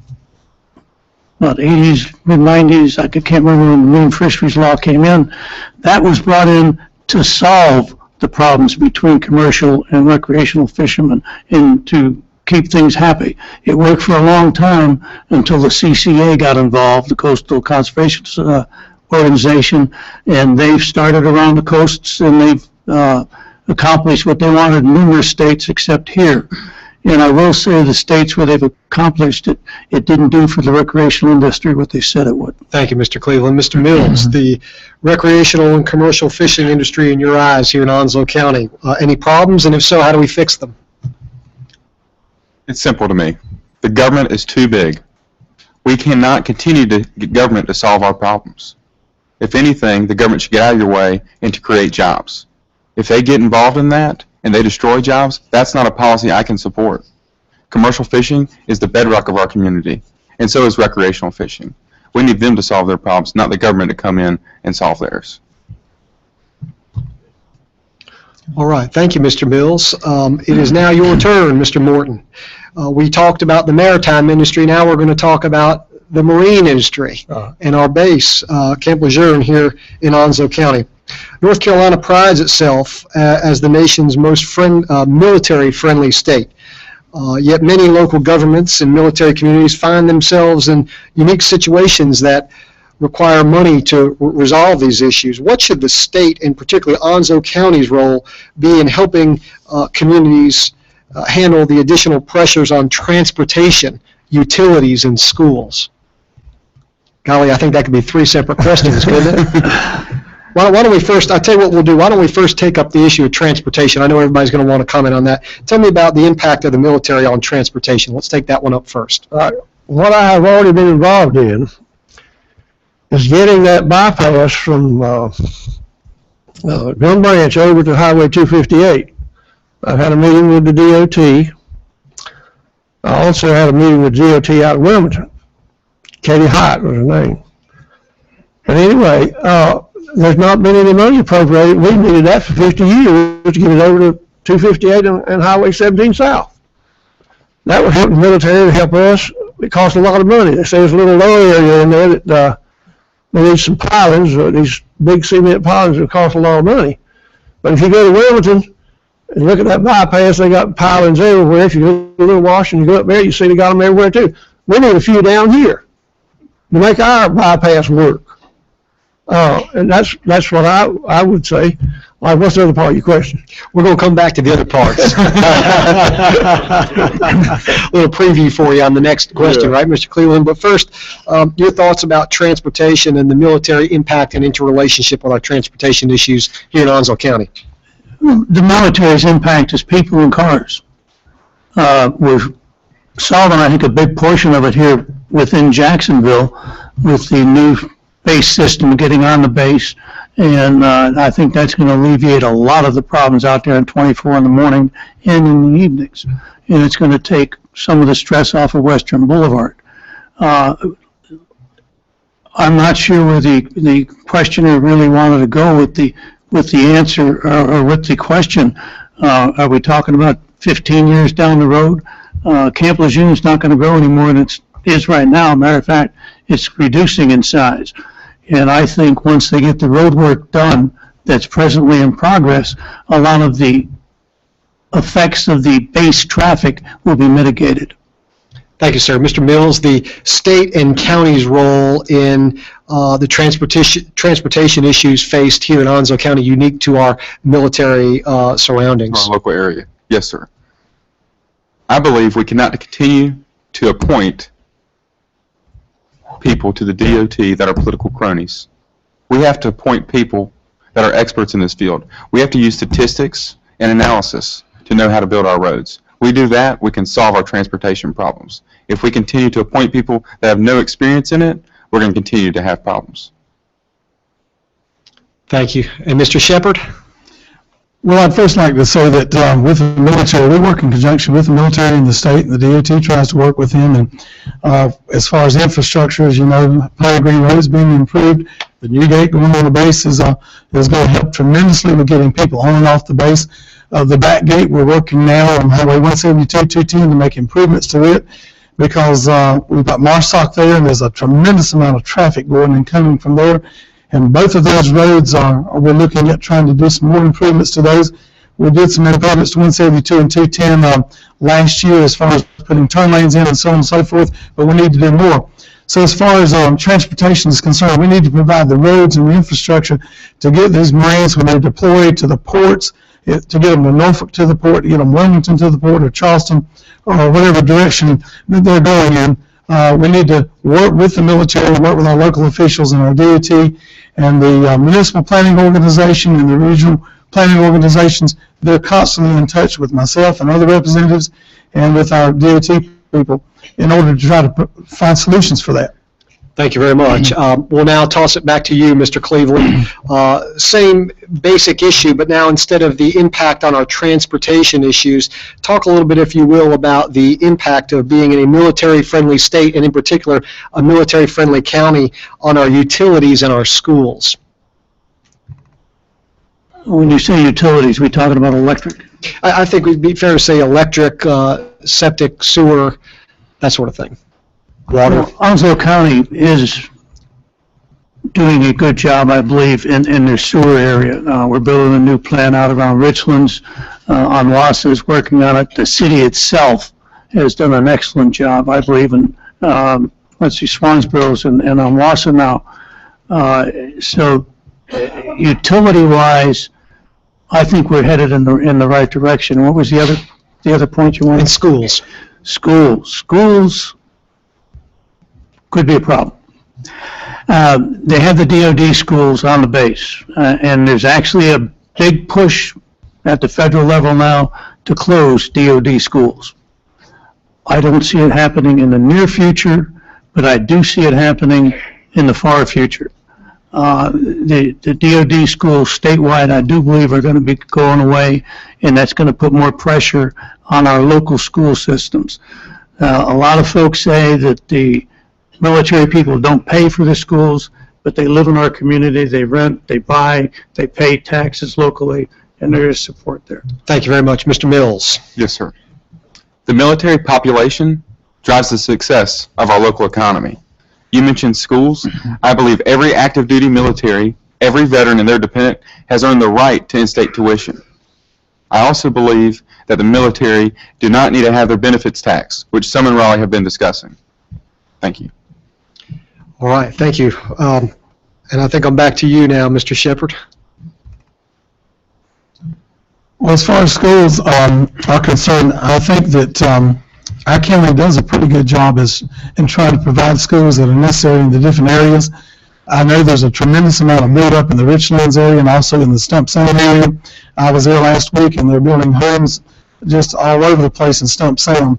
D: 80s, mid-90s, I can't remember when the marine fisheries law came in, that was brought in to solve the problems between commercial and recreational fishermen and to keep things happy. It worked for a long time until the CCA got involved, the Coastal Conservation Organization, and they've started around the coasts and they've accomplished what they wanted in numerous states except here. And I will say the states where they've accomplished it, it didn't do for the recreational industry what they said it would.
C: Thank you, Mr. Cleveland. Mr. Mills, the recreational and commercial fishing industry in your eyes here in Onslow County, any problems? And if so, how do we fix them?
G: It's simple to me. The government is too big. We cannot continue to get government to solve our problems. If anything, the government should get out of your way and to create jobs. If they get involved in that and they destroy jobs, that's not a policy I can support. Commercial fishing is the bedrock of our community, and so is recreational fishing. We need them to solve their problems, not the government to come in and solve theirs.
C: All right. Thank you, Mr. Mills. It is now your turn, Mr. Morton. We talked about the maritime industry. Now we're going to talk about the marine industry and our base, Camp Lejeune here in Onslow County. North Carolina prides itself as the nation's most military-friendly state. Yet many local governments and military communities find themselves in unique situations that require money to resolve these issues. What should the state, and particularly Onslow County's role, be in helping communities handle the additional pressures on transportation, utilities, and schools? Golly, I think that could be 3 separate questions, couldn't it? Why don't we first, I'll tell you what we'll do, why don't we first take up the issue of transportation? I know everybody's going to want to comment on that. Tell me about the impact of the military on transportation. Let's take that one up first.
E: What I have already been involved in is getting that bypass from Glen Branch over to Highway 258. I've had a meeting with the DOT. I also had a meeting with DOT out in Wilmington. Katie Hyatt was her name. But anyway, there's not been any money appropriated. We needed that for 50 years to get it over to 258 and Highway 17 South. That would help the military, help us. It costs a lot of money. They say there's a little low area in there that they need some pilings. These big cement pilings that cost a lot of money. But if you go to Wilmington and look at that bypass, they got pilings everywhere. If you go to Little Washington, you go up there, you see they got them everywhere too. We need a few down here to make our bypass work. And that's what I would say. All right, what's the other part of your question?
C: We're going to come back to the other parts. A little preview for you on the next question, right, Mr. Cleveland? But first, your thoughts about transportation and the military impact and interrelationship with our transportation issues here in Onslow County.
D: The military's impact is people and cars. We're solving, I think, a big portion of it here within Jacksonville with the new base system, getting on the base And I think that's going to alleviate a lot of the problems out there in 24 in the morning and in the evenings. And it's going to take some of the stress off of Western Boulevard. I'm not sure where the questioner really wanted to go with the answer or with the question. Are we talking about 15 years down the road? Camp Lejeune is not going to grow any more than it is right now. Matter of fact, it's reducing in size. And I think once they get the road work done that's presently in progress, a lot of the effects of the base traffic will be mitigated.
C: Thank you, sir. Mr. Mills, the state and county's role in the transportation issues faced here in Onslow County unique to our military surroundings.
G: Our local area. Yes, sir. I believe we cannot continue to appoint people to the DOT that are political cronies. We have to appoint people that are experts in this field. We have to use statistics and analysis to know how to build our roads. We do that, we can solve our transportation problems. If we continue to appoint people that have no experience in it, we're going to continue to have problems.
C: Thank you. And Mr. Shepard?
F: Well, I'd first like to say that with the military, we work in conjunction with the military and the state, and the DOT tries to work with them. And as far as infrastructure, as you know, Pine Green Road is being improved. The new gate going on the base is going to help tremendously with getting people on and off the base. The back gate, we're working now on Highway 172, 210 to make improvements to it because we've got Marsock there, and there's a tremendous amount of traffic going and coming from there. And both of those roads we're looking at trying to do some more improvements to those. We did some improvements to 172 and 210 last year as far as putting turn lanes in and so on and so forth, but we need to do more. So as far as transportation is concerned, we need to provide the roads and the infrastructure to get these Marines when they're deployed to the ports, to get them to Norfolk to the port, to get them Wilmington to the port or Charleston or whatever direction that they're going in. We need to work with the military, work with our local officials and our DOT and the municipal planning organization and the regional planning organizations. They're constantly in touch with myself and other representatives and with our DOT people in order to try to find solutions for that.
C: Thank you very much. We'll now toss it back to you, Mr. Cleveland. Same basic issue, but now instead of the impact on our transportation issues, talk a little bit, if you will, about the impact of being in a military-friendly state, and in particular, a military-friendly county, on our utilities and our schools.
D: When you say utilities, we talking about electric?
C: I think it would be fair to say electric, septic, sewer, that sort of thing. Water.
D: Well, Onslow County is doing a good job, I believe, in their sewer area. We're building a new plant out around Richlands. Onwassa is working on it. The city itself has done an excellent job, I believe, in, Swansboro's and Onwassa now. So utility-wise, I think we're headed in the right direction. What was the other point you wanted?
C: And schools.
D: Schools could be a problem. They have the DOD schools on the base, and there's actually a big push at the federal level now to close DOD schools. I don't see it happening in the near future, but I do see it happening in the far future. The DOD schools statewide, I do believe, are going to be going away, and that's going to put more pressure on our local school systems. A lot of folks say that the military people don't pay for the schools, but they live in our community, they rent, they buy, they pay taxes locally, and there is support there.
C: Thank you very much. Mr. Mills.
G: Yes, sir. The military population drives the success of our local economy. You mentioned schools. I believe every active duty military, every veteran and their dependent has earned the right to in-state tuition. I also believe that the military do not need to have their benefits taxed, which some in Raleigh have been discussing. Thank you.
C: All right, thank you. And I think I'm back to you now, Mr. Shepard.
F: Well, as far as schools are concerned, I think that our county does a pretty good job in trying to provide schools that are necessary in the different areas. I know there's a tremendous amount of build-up in the Richlands area and also in the Stump Sam area. I was there last week, and they're building homes just all over the place in Stump Sam.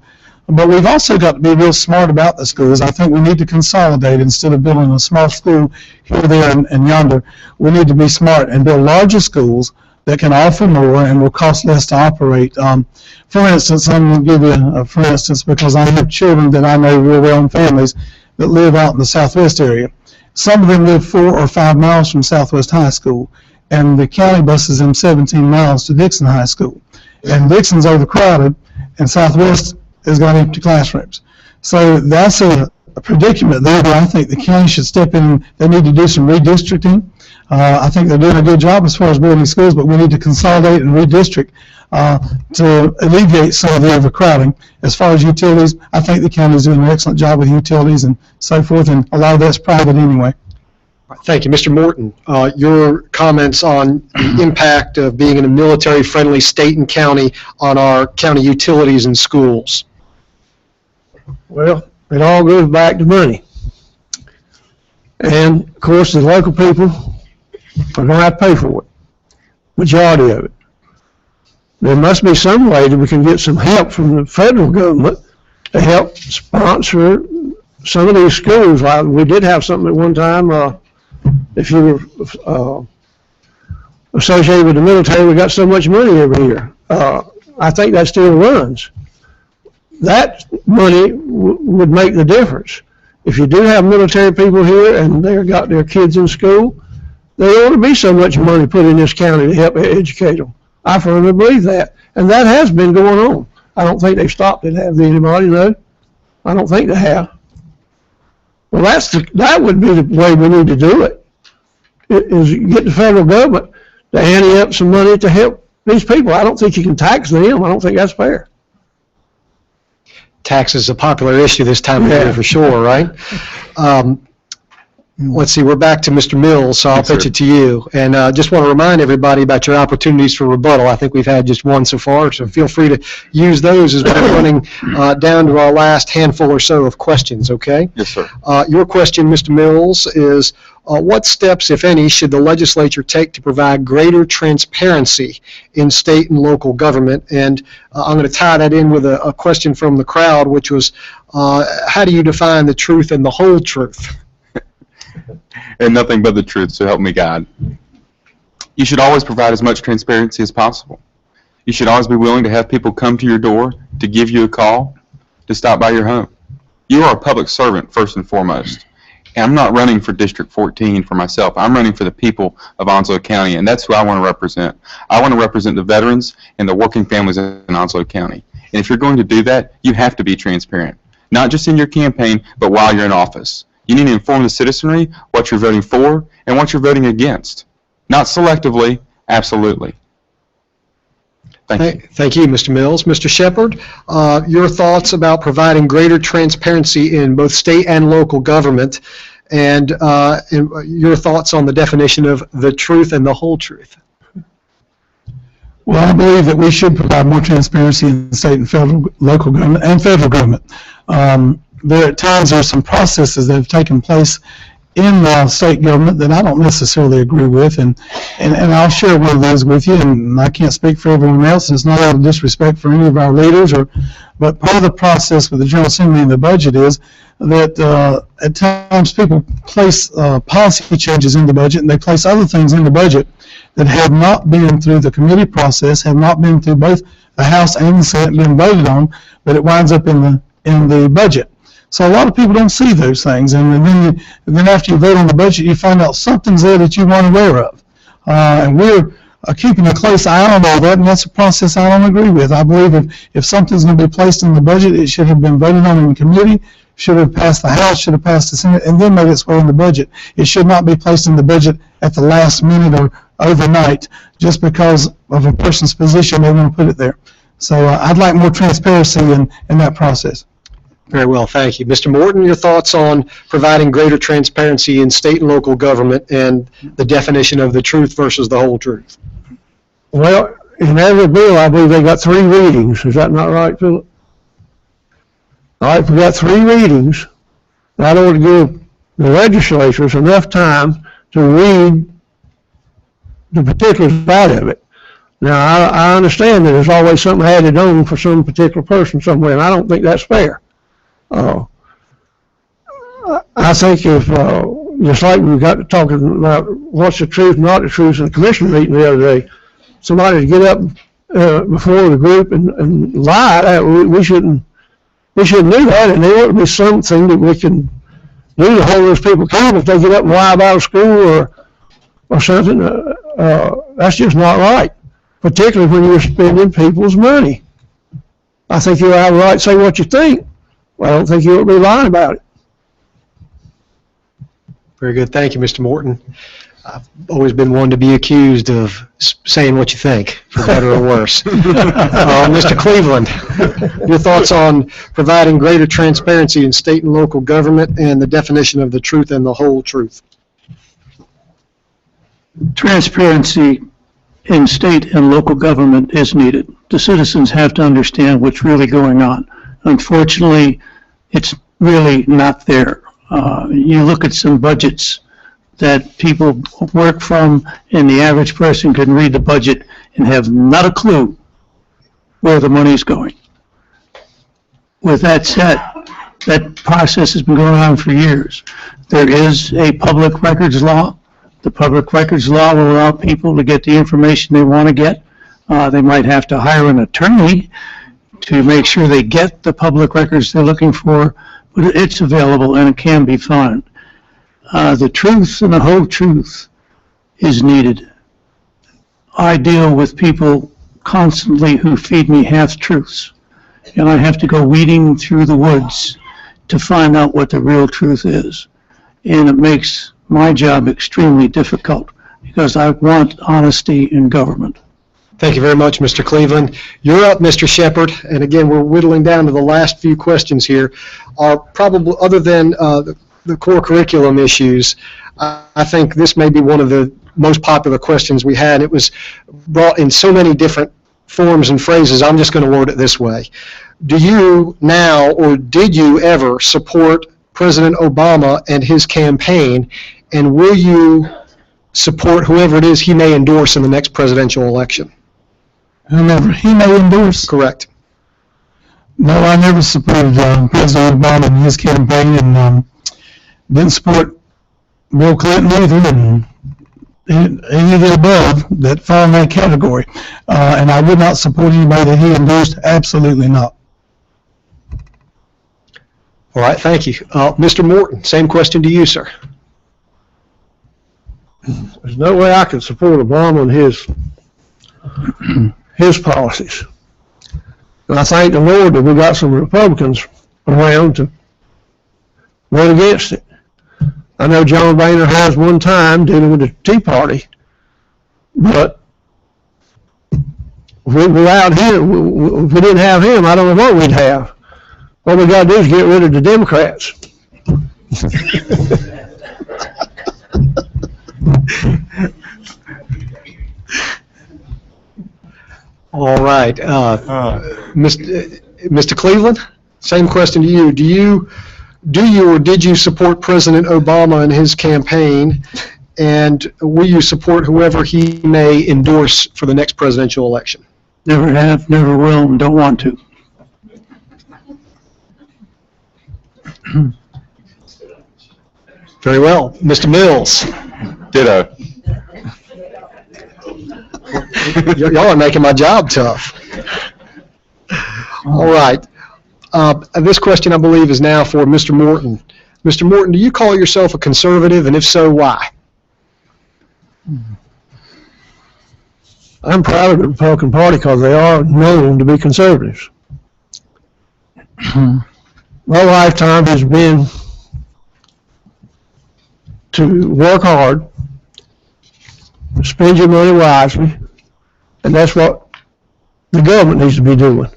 F: But we've also got to be real smart about the schools. I think we need to consolidate instead of building a small school here, there, and yonder. We need to be smart and build larger schools that can offer more and will cost less to operate. For instance, I'm going to give you a for instance because I have children that I know real well and families that live out in the Southwest area. Some of them live 4 or 5 miles from Southwest High School, and the county buses them 17 miles to Dixon High School. And Dixon's overcrowded, and Southwest has got empty classrooms. So that's a predicament there where I think the county should step in. They need to do some redistricting. I think they're doing a good job as far as building schools, but we need to consolidate and redistrict to alleviate some of the overcrowding. As far as utilities, I think the county is doing an excellent job with utilities and so forth, and a lot of that's private anyway.
C: Thank you. Mr. Morton, your comments on the impact of being in a military-friendly state and county on our county utilities and schools.
E: Well, it all goes back to money. And, of course, the local people are going to have to pay for it, majority of it. There must be some way that we can get some help from the federal government to help sponsor some of these schools. Like we did have something at one time, if you were associated with the military, we got so much money every year. I think that still runs. That money would make the difference. If you do have military people here and they've got their kids in school, there ought to be so much money put in this county to help educate them. I firmly believe that. And that has been going on. I don't think they've stopped it, have they, anybody, no? I don't think they have. Well, that would be the way we need to do it, is get the federal government to ante up some money to help these people. I don't think you can tax them. I don't think that's fair.
C: Tax is a popular issue this time of year for sure, right? Let's see, we're back to Mr. Mills, so I'll
G: Yes,
C: pitch
G: sir.
C: it to you. And just want to remind everybody about your opportunities for rebuttal. I think we've had just one so far, so feel free to use those as we're running down to our last handful or so of questions, okay?
G: Yes, sir.
C: Your question, Mr. Mills, is what steps, if any, should the legislature take to provide greater transparency in state and local government? And I'm going to tie that in with a question from the crowd, which was, how do you define the truth and the whole truth?
G: And nothing but the truth, so help me God. You should always provide as much transparency as possible. You should always be willing to have people come to your door, to give you a call, to stop by your home. You are a public servant, first and foremost. And I'm not running for District 14 for myself. I'm running for the people of Onslow County, and that's who I want to represent. I want to represent the veterans and the working families in Onslow County. And if you're going to do that, you have to be transparent, not just in your campaign, but while you're in office. You need to inform the citizenry what you're voting for and what you're voting against. Not selectively, absolutely. Thank you.
C: Thank you, Mr. Mills. Mr. Shepard, your thoughts about providing greater transparency in both state and local government, and your thoughts on the definition of the truth and the whole truth.
F: Well, I believe that we should provide more transparency in state and federal, local government, and federal government. There at times there are some processes that have taken place in state government that I don't necessarily agree with, and I'll share one of those with you, and I can't speak for everyone else, and it's not out of disrespect for any of our leaders, but part of the process with the General Assembly and the budget is that at times people place policy changes in the budget, and they place other things in the budget that have not been through the committee process, have not been through both the House and the Senate, been voted on, but it winds up in the budget. So a lot of people don't see those things, and then after you vote on the budget, you find out something's there that you weren't aware of. And we're keeping a close eye on all that, and that's a process I don't agree with. I believe if something's going to be placed in the budget, it should have been voted on in committee, should have passed the House, should have passed the Senate, and then made its way in the budget. It should not be placed in the budget at the last minute or overnight just because of a person's position they want to put it there. So I'd like more transparency in that process.
C: Very well, thank you. Mr. Morton, your thoughts on providing greater transparency in state and local government and the definition of the truth versus the whole truth?
E: Well, in every bill, I believe they got 3 readings. Is that not right, Philip? All right, if we got 3 readings, that ought to give the legislatures enough time to read the particulars out of it. Now, I understand that there's always something added on for some particular person somewhere, and I don't think that's fair. I think if, just like we got talking about what's the truth, not the truth in the commission meeting the other day, somebody to get up before the group and lie, we shouldn't do that, and there ought to be something that we can do to hold those people accountable if they get up and lie about a school or something. That's just not right, particularly when you're spending people's money. I think you have a right to say what you think. Well, I don't think you ought to be lying about it.
C: Very good. Thank you, Mr. Morton. I've always been one to be accused of saying what you think, for better or worse. Mr. Cleveland, your thoughts on providing greater transparency in state and local government and the definition of the truth and the whole truth.
D: Transparency in state and local government is needed. The citizens have to understand what's really going on. Unfortunately, it's really not there. You look at some budgets that people work from, and the average person can read the budget and have not a clue where the money's going. With that said, that process has been going on for years. There is a public records law. The public records law will allow people to get the information they want to get. They might have to hire an attorney to make sure they get the public records they're looking for, but it's available and it can be found. The truth and the whole truth is needed. I deal with people constantly who feed me half-truths, and I have to go weeding through the woods to find out what the real truth is. And it makes my job extremely difficult because I want honesty in government.
C: Thank you very much, Mr. Cleveland. You're up, Mr. Shepard. And again, we're whittling down to the last few questions here. Are probably, other than the core curriculum issues, I think this may be one of the most popular questions we had. It was brought in so many different forms and phrases. I'm just going to word it this way. Do you now, or did you ever, support President Obama and his campaign, and will you support whoever it is he may endorse in the next presidential election?
F: Whomever he may endorse.
C: Correct.
F: No, I never supported President Obama and his campaign, and didn't support Bill Clinton either, and any of the above that fall in that category. And I would not support anybody that he endorsed, absolutely not.
C: All right, thank you. Mr. Morton, same question to you, sir.
E: There's no way I could support Obama and his policies. And I thank the Lord that we got some Republicans around to vote against it. I know John Boehner has one time dealing with the Tea Party, but without him, if we didn't have him, I don't know what we'd have. What we got to do is get rid of the Democrats.
C: All right. Mr. Cleveland, same question to you. Do you or did you support President Obama and his campaign, and will you support whoever he may endorse for the next presidential election?
D: Never have, never will, and don't want to.
C: Very well. Mr. Mills.
G: Ditto.
C: Y'all are making my job tough. All right. This question, I believe, is now for Mr. Morton. Mr. Morton, do you call yourself a conservative, and if so, why?
E: I'm proud of the Republican Party because they are known to be conservatives. My lifetime has been to work hard, spend your money wisely, and that's what the government needs to be doing.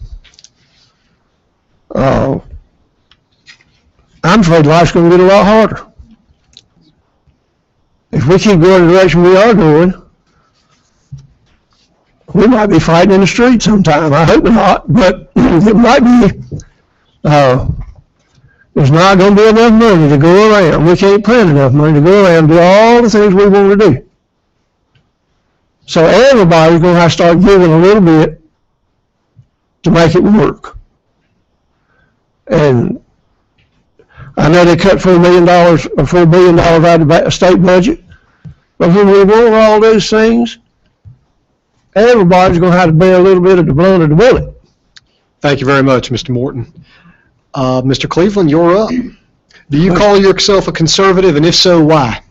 E: I'm afraid life's going to get a lot harder. If we keep going the direction we are going, we might be fighting in the street sometime. I hope not, but it might be. There's not going to be enough money to go around. We can't print enough money to go around and do all the things we want to do. So everybody's going to have to start giving a little bit to make it work. And I know they cut $4 million or $4 billion out of the state budget, but when we want all those things, everybody's going to have to bear a little bit of the blood of the bullet.
C: Thank you very much, Mr. Morton. Mr. Cleveland, you're up. Do you call yourself a conservative, and if so, why?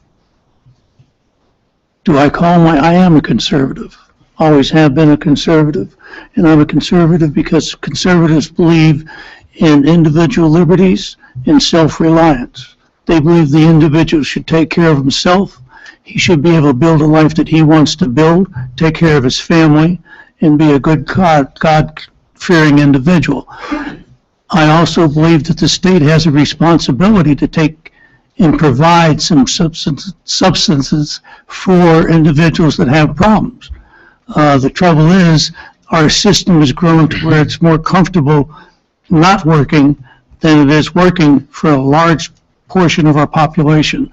D: Do I I am a conservative. Always have been a conservative. And I'm a conservative because conservatives believe in individual liberties and self-reliance. They believe the individual should take care of himself. He should be able to build a life that he wants to build, take care of his family, and be a good God-fearing individual. I also believe that the state has a responsibility to take and provide some substances for individuals that have problems. The trouble is, our system has grown to where it's more comfortable not working than it is working for a large portion of our population.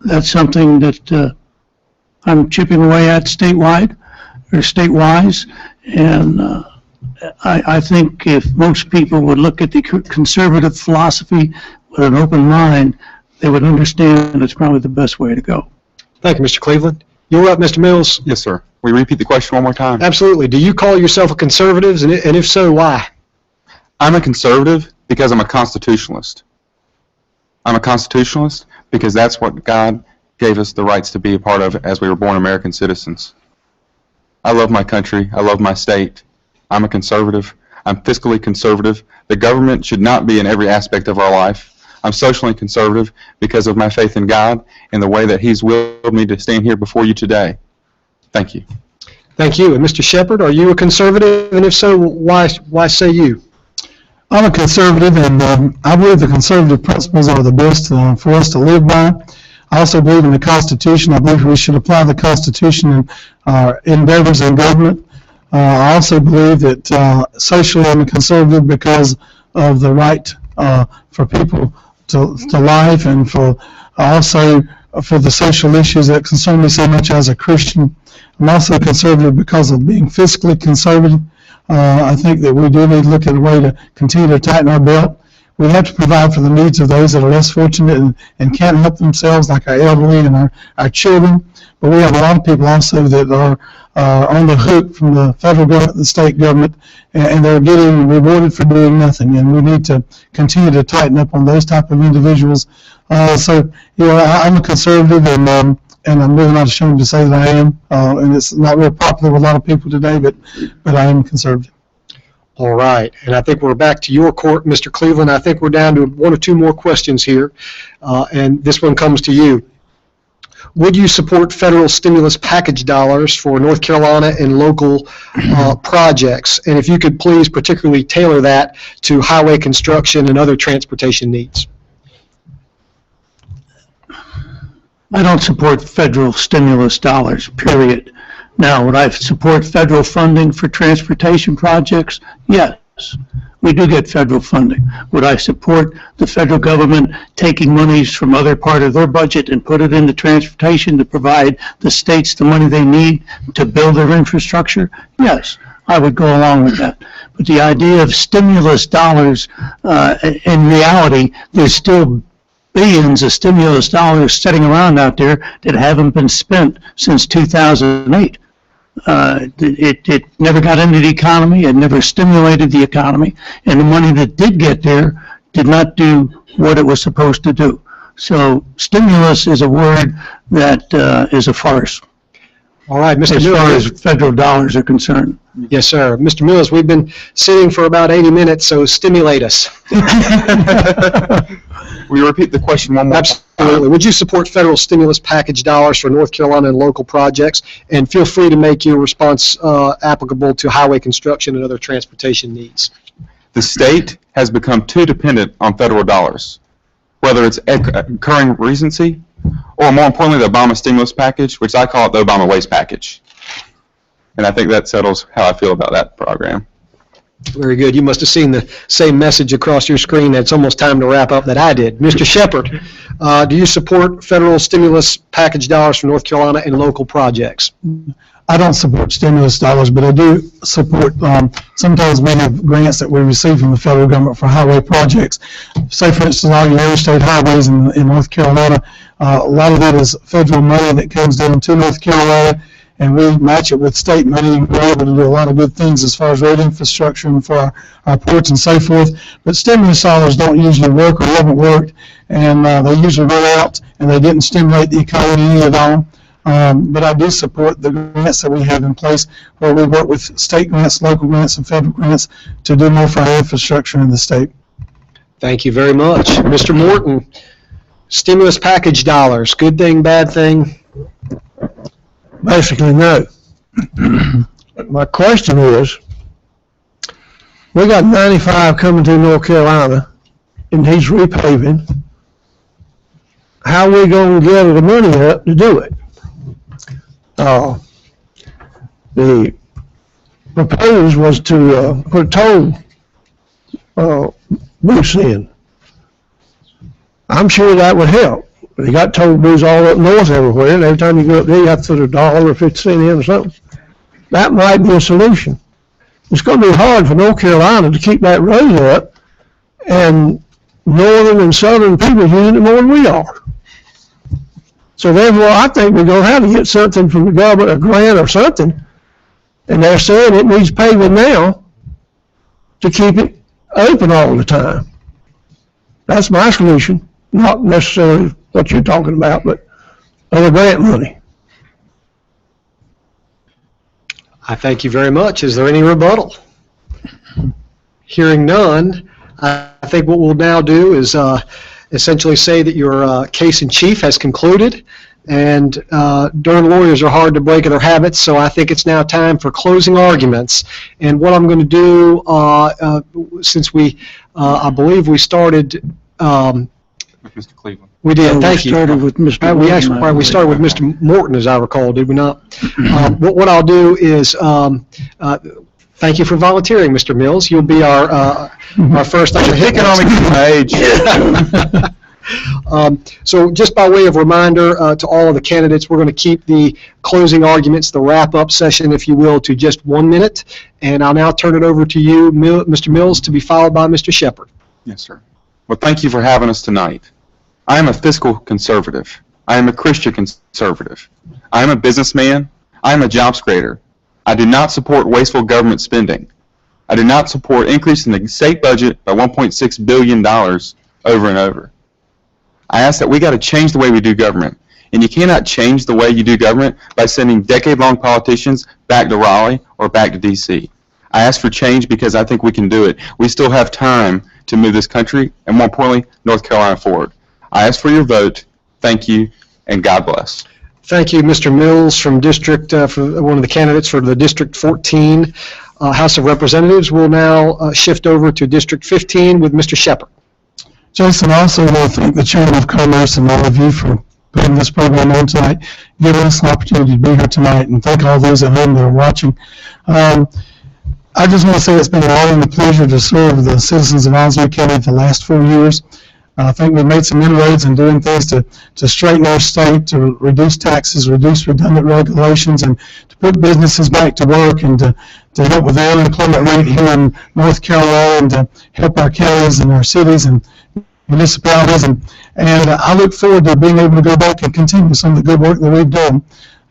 D: That's something that I'm chipping away at statewide, or statewise, and I think if most people would look at the conservative philosophy with an open mind, they would understand it's probably the best way to go.
C: Thank you, Mr. Cleveland. You're up, Mr. Mills.
G: Yes, sir. Will you repeat the question one more time?
C: Absolutely. Do you call yourself a conservative, and if so, why?
G: I'm a conservative because I'm a constitutionalist. I'm a constitutionalist because that's what God gave us the rights to be a part of as we were born American citizens. I love my country. I love my state. I'm a conservative. I'm fiscally conservative. The government should not be in every aspect of our life. I'm socially conservative because of my faith in God and the way that He's willed me to stand here before you today. Thank you.
C: Thank you. And Mr. Shepard, are you a conservative? And if so, why say you?
F: I'm a conservative, and I believe the conservative principles are the best for us to live by. I also believe in the Constitution. I believe we should apply the Constitution in our endeavors in government. I also believe that socially I'm a conservative because of the right for people to life, and for also for the social issues that concern me so much as a Christian. I'm also conservative because of being fiscally conservative. I think that we do need to look at a way to continue to tighten our belt. We have to provide for the needs of those that are less fortunate and can't help themselves, like our elderly and our children. But we have a lot of people also that are on the hook from the federal government, the state government, and they're getting rewarded for doing nothing. And we need to continue to tighten up on those type of individuals. So, you know, I'm a conservative, and I'm really not ashamed to say that I am. And it's not real popular with a lot of people today, but I am conservative.
C: All right, and I think we're back to your court, Mr. Cleveland. I think we're down to one or two more questions here, and this one comes to you. Would you support federal stimulus package dollars for North Carolina and local projects? And if you could please particularly tailor that to highway construction and other transportation needs.
D: I don't support federal stimulus dollars, period. Now, would I support federal funding for transportation projects? Yes, we do get federal funding. Would I support the federal government taking monies from other part of their budget and put it into transportation to provide the states the money they need to build their infrastructure? Yes, I would go along with that. But the idea of stimulus dollars, in reality, there's still billions of stimulus dollars sitting around out there that haven't been spent since 2008. It never got into the economy, it never stimulated the economy, and the money that did get there did not do what it was supposed to do. So stimulus is a word that is a farce.
C: All right, Mr.
D: As far
C: Mills.
D: as federal dollars are concerned.
C: Yes, sir. Mr. Mills, we've been sitting for about 80 minutes, so stimulate us.
G: Will you repeat the question one more time?
C: Absolutely. Would you support federal stimulus package dollars for North Carolina and local projects? And feel free to make your response applicable to highway construction and other transportation needs.
G: The state has become too dependent on federal dollars, whether it's occurring recency or, more importantly, the Obama stimulus package, which I call it the Obama waste package. And I think that settles how I feel about that program.
C: Very good. You must have seen the same message across your screen. It's almost time to wrap up that I did. Mr. Shepard, do you support federal stimulus package dollars for North Carolina and local projects?
F: I don't support stimulus dollars, but I do support, sometimes we have grants that we receive from the federal government for highway projects. Say, for instance, all your interstate highways in North Carolina, a lot of that is federal money that comes down to North Carolina, and we match it with state money, and we're able to do a lot of good things as far as road infrastructure and for our ports and so forth. But stimulus dollars don't usually work or haven't worked, and they usually run out, and they didn't stimulate the economy any at all. But I do support the grants that we have in place, where we work with state grants, local grants, and federal grants to do more for our infrastructure in the state.
C: Thank you very much. Mr. Morton, stimulus package dollars, good thing, bad thing?
E: Basically, no. My question is, we got 95 coming to North Carolina, and he's repaving. How are we going to gather the money up to do it? The proposal was to put toll booths in. I'm sure that would help. They got toll booths all up north everywhere, and every time you go up there, you have to put $1 or 50 cents in or something. That might be a solution. It's going to be hard for North Carolina to keep that road up, and northern and southern people using it more than we are. So therefore, I think we're going to have to get something from the government, a grant or something, and they're saying it needs paving now to keep it open all the time. That's my solution, not necessarily what you're talking about, but other grant money.
C: I thank you very much. Is there any rebuttal? Hearing none, I think what we'll now do is essentially say that your case in chief has concluded, and Durham lawyers are hard to break in their habits, so I think it's now time for closing arguments. And what I'm going to do, since I believe we started
G: Mr. Cleveland.
C: We did, thank you.
D: We started with Mr. Morton.
C: We started with Mr. Morton, as I recall, did we not? What I'll do is, thank you for volunteering, Mr. Mills. You'll be our first on the hit
G: Economic page.
C: So just by way of reminder to all of the candidates, we're going to keep the closing arguments, the wrap-up session, if you will, to just 1 minute. And I'll now turn it over to you, Mr. Mills, to be followed by Mr. Shepard.
G: Yes, sir. Well, thank you for having us tonight. I am a fiscal conservative. I am a Christian conservative. I am a businessman. I am a jobs creator. I do not support wasteful government spending. I do not support increasing the state budget by $1.6 billion over and over. I ask that we got to change the way we do government. And you cannot change the way you do government by sending decade-long politicians back to Raleigh or back to D.C. I ask for change because I think we can do it. We still have time to move this country, and more importantly, North Carolina forward. I ask for your vote. Thank you, and God bless.
C: Thank you, Mr. Mills, from District, for one of the candidates for the District 14 House of Representatives. We'll now shift over to District 15 with Mr. Shepard.
F: Jason, I also want to thank the Chamber of Commerce and all of you for putting this program on tonight, giving us an opportunity to be here tonight, and thank all those at home that are watching. I just want to say it's been an honor and a pleasure to serve the citizens of Onslow County the last 4 years. I think we've made some inroads in doing things to straighten our state, to reduce taxes, reduce redundant regulations, and to put businesses back to work, and to help with the unemployment rate here in North Carolina, and to help our counties and our cities and municipalities. And I look forward to being able to go back and continue some of the good work that we've done.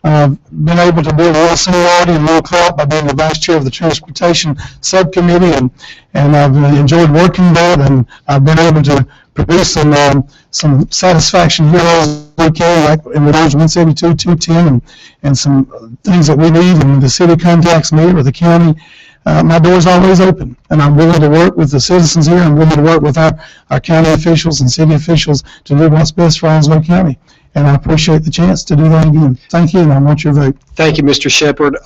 F: I've been able to build a little seniority and a little clout by being the vice chair of the transportation subcommittee, and I've enjoyed working there, and I've been able to produce some satisfaction here as we can, like in the roads 172, 210, and some things that we need, and the city contacts me or the county. My door's always open, and I'm willing to work with the citizens here. I'm willing to work with our county officials and city officials to do what's best for Onslow County. And I appreciate the chance to do that again. Thank you, and I want your vote.
C: Thank you, Mr. Shepard.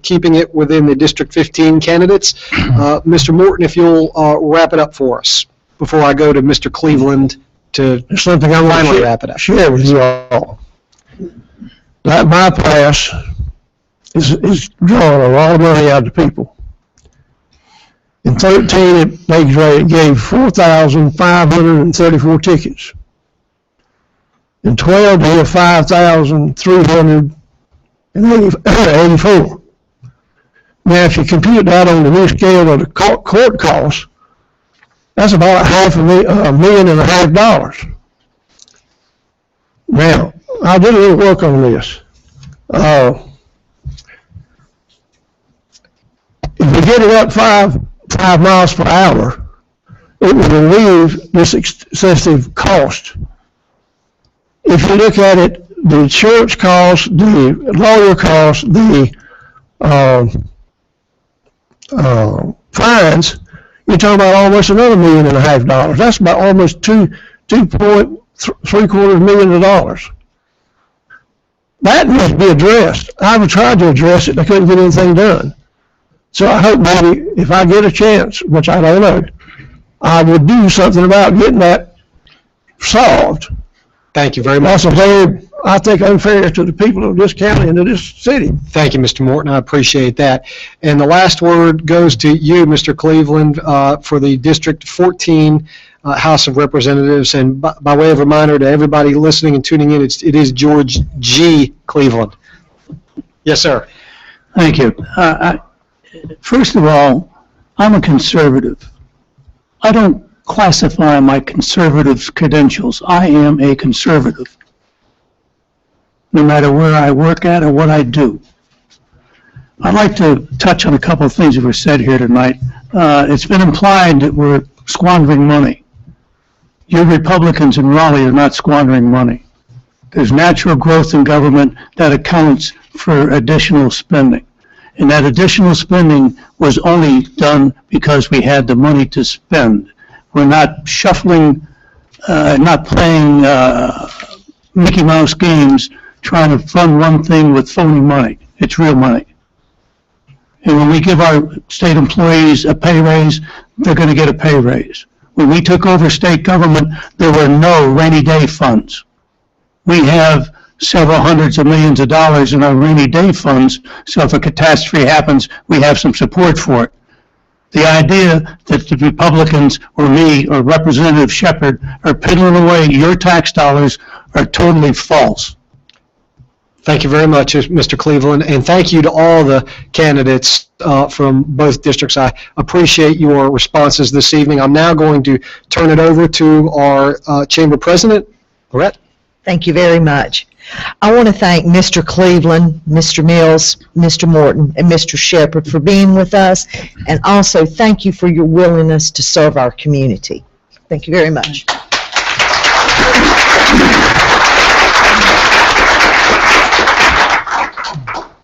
C: Keeping it within the District 15 candidates, Mr. Morton, if you'll wrap it up for us before I go to Mr. Cleveland to
E: There's something I want
C: finally
E: to
C: wrap it up.
E: share with you all. That bypass is drawing a lot of money out of people. In 13, they gave 4,534 tickets. In 12, they had 5,384. Now, if you compute that on the new scale of the court costs, that's about $500,000. Now, I did a little work on this. If we get it up 5 miles per hour, it will relieve this excessive cost. If you look at it, the insurance costs, the lawyer costs, the fines, you're talking about almost another $1.5 million. That's about almost $2.75 million. That must be addressed. I've tried to address it. I couldn't get anything done. So I hope maybe if I get a chance, which I don't know, I will do something about getting that solved.
C: Thank you very much.
E: That's very, I think, unfair to the people of this county and to this city.
C: Thank you, Mr. Morton. I appreciate that. And the last word goes to you, Mr. Cleveland, for the District 14 House of Representatives. And by way of reminder to everybody listening and tuning in, it is George G. Cleveland. Yes, sir.
D: Thank you. First of all, I'm a conservative. I don't classify my conservative credentials. I am a conservative, no matter where I work at or what I do. I'd like to touch on a couple of things that were said here tonight. It's been implied that we're squandering money. You Republicans in Raleigh are not squandering money. There's natural growth in government that accounts for additional spending. And that additional spending was only done because we had the money to spend. We're not shuffling, not playing Mickey Mouse games, trying to fund one thing with phony money. It's real money. And when we give our state employees a pay raise, they're going to get a pay raise. When we took over state government, there were no rainy day funds. We have several hundreds of millions of dollars in our rainy day funds, so if a catastrophe happens, we have some support for it. The idea that the Republicans or me or Representative Shepard are piddling away your tax dollars are totally false.
C: Thank you very much, Mr. Cleveland, and thank you to all the candidates from both districts. I appreciate your responses this evening. I'm now going to turn it over to our Chamber President, Lorette.
H: Thank you very much. I want to thank Mr. Cleveland, Mr. Mills, Mr. Morton, and Mr. Shepard for being with us, and also thank you for your willingness to serve our community. Thank you very much.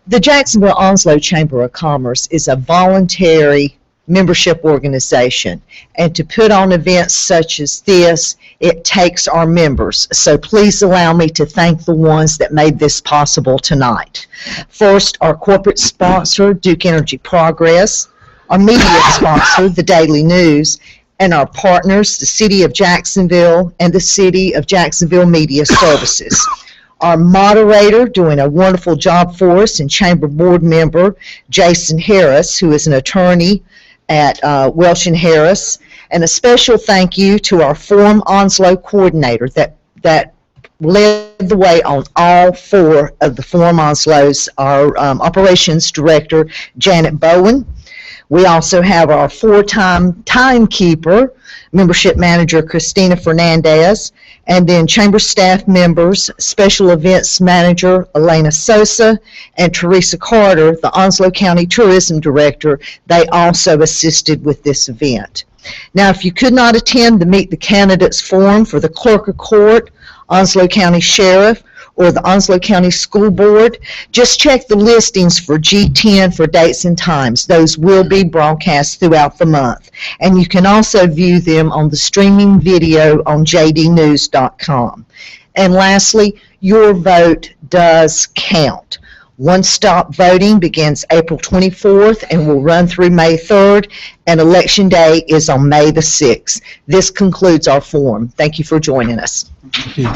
H: The Jacksonville Onslow Chamber of Commerce is a voluntary membership organization, and to put on events such as this, it takes our members. So please allow me to thank the ones that made this possible tonight. First, our corporate sponsor, Duke Energy Progress, our media sponsor, the Daily News, and our partners, the City of Jacksonville and the City of Jacksonville Media Services. Our moderator doing a wonderful job for us, and Chamber Board member Jason Harris, who is an attorney at Welsh & Harris, and a special thank you to our Forum Onslow coordinator that led the way on all 4 of the Forum Onslows, our operations director, Janet Bowen. We also have our 4-time timekeeper, membership manager, Christina Fernandez, and then chamber staff members, special events manager, Elena Sosa, and Teresa Carter, the Onslow County Tourism Director. They also assisted with this event. Now, if you could not attend the Meet the Candidates Forum for the Clerk of Court, Onslow County Sheriff, or the Onslow County School Board, just check the listings for G10 for dates and times. Those will be broadcast throughout the month. And you can also view them on the streaming video on jdnews.com. And lastly, your vote does count. One-stop voting begins April 24th and will run through May 3rd, and Election Day is on May the 6th. This concludes our forum. Thank you for joining us.
F: Thank you.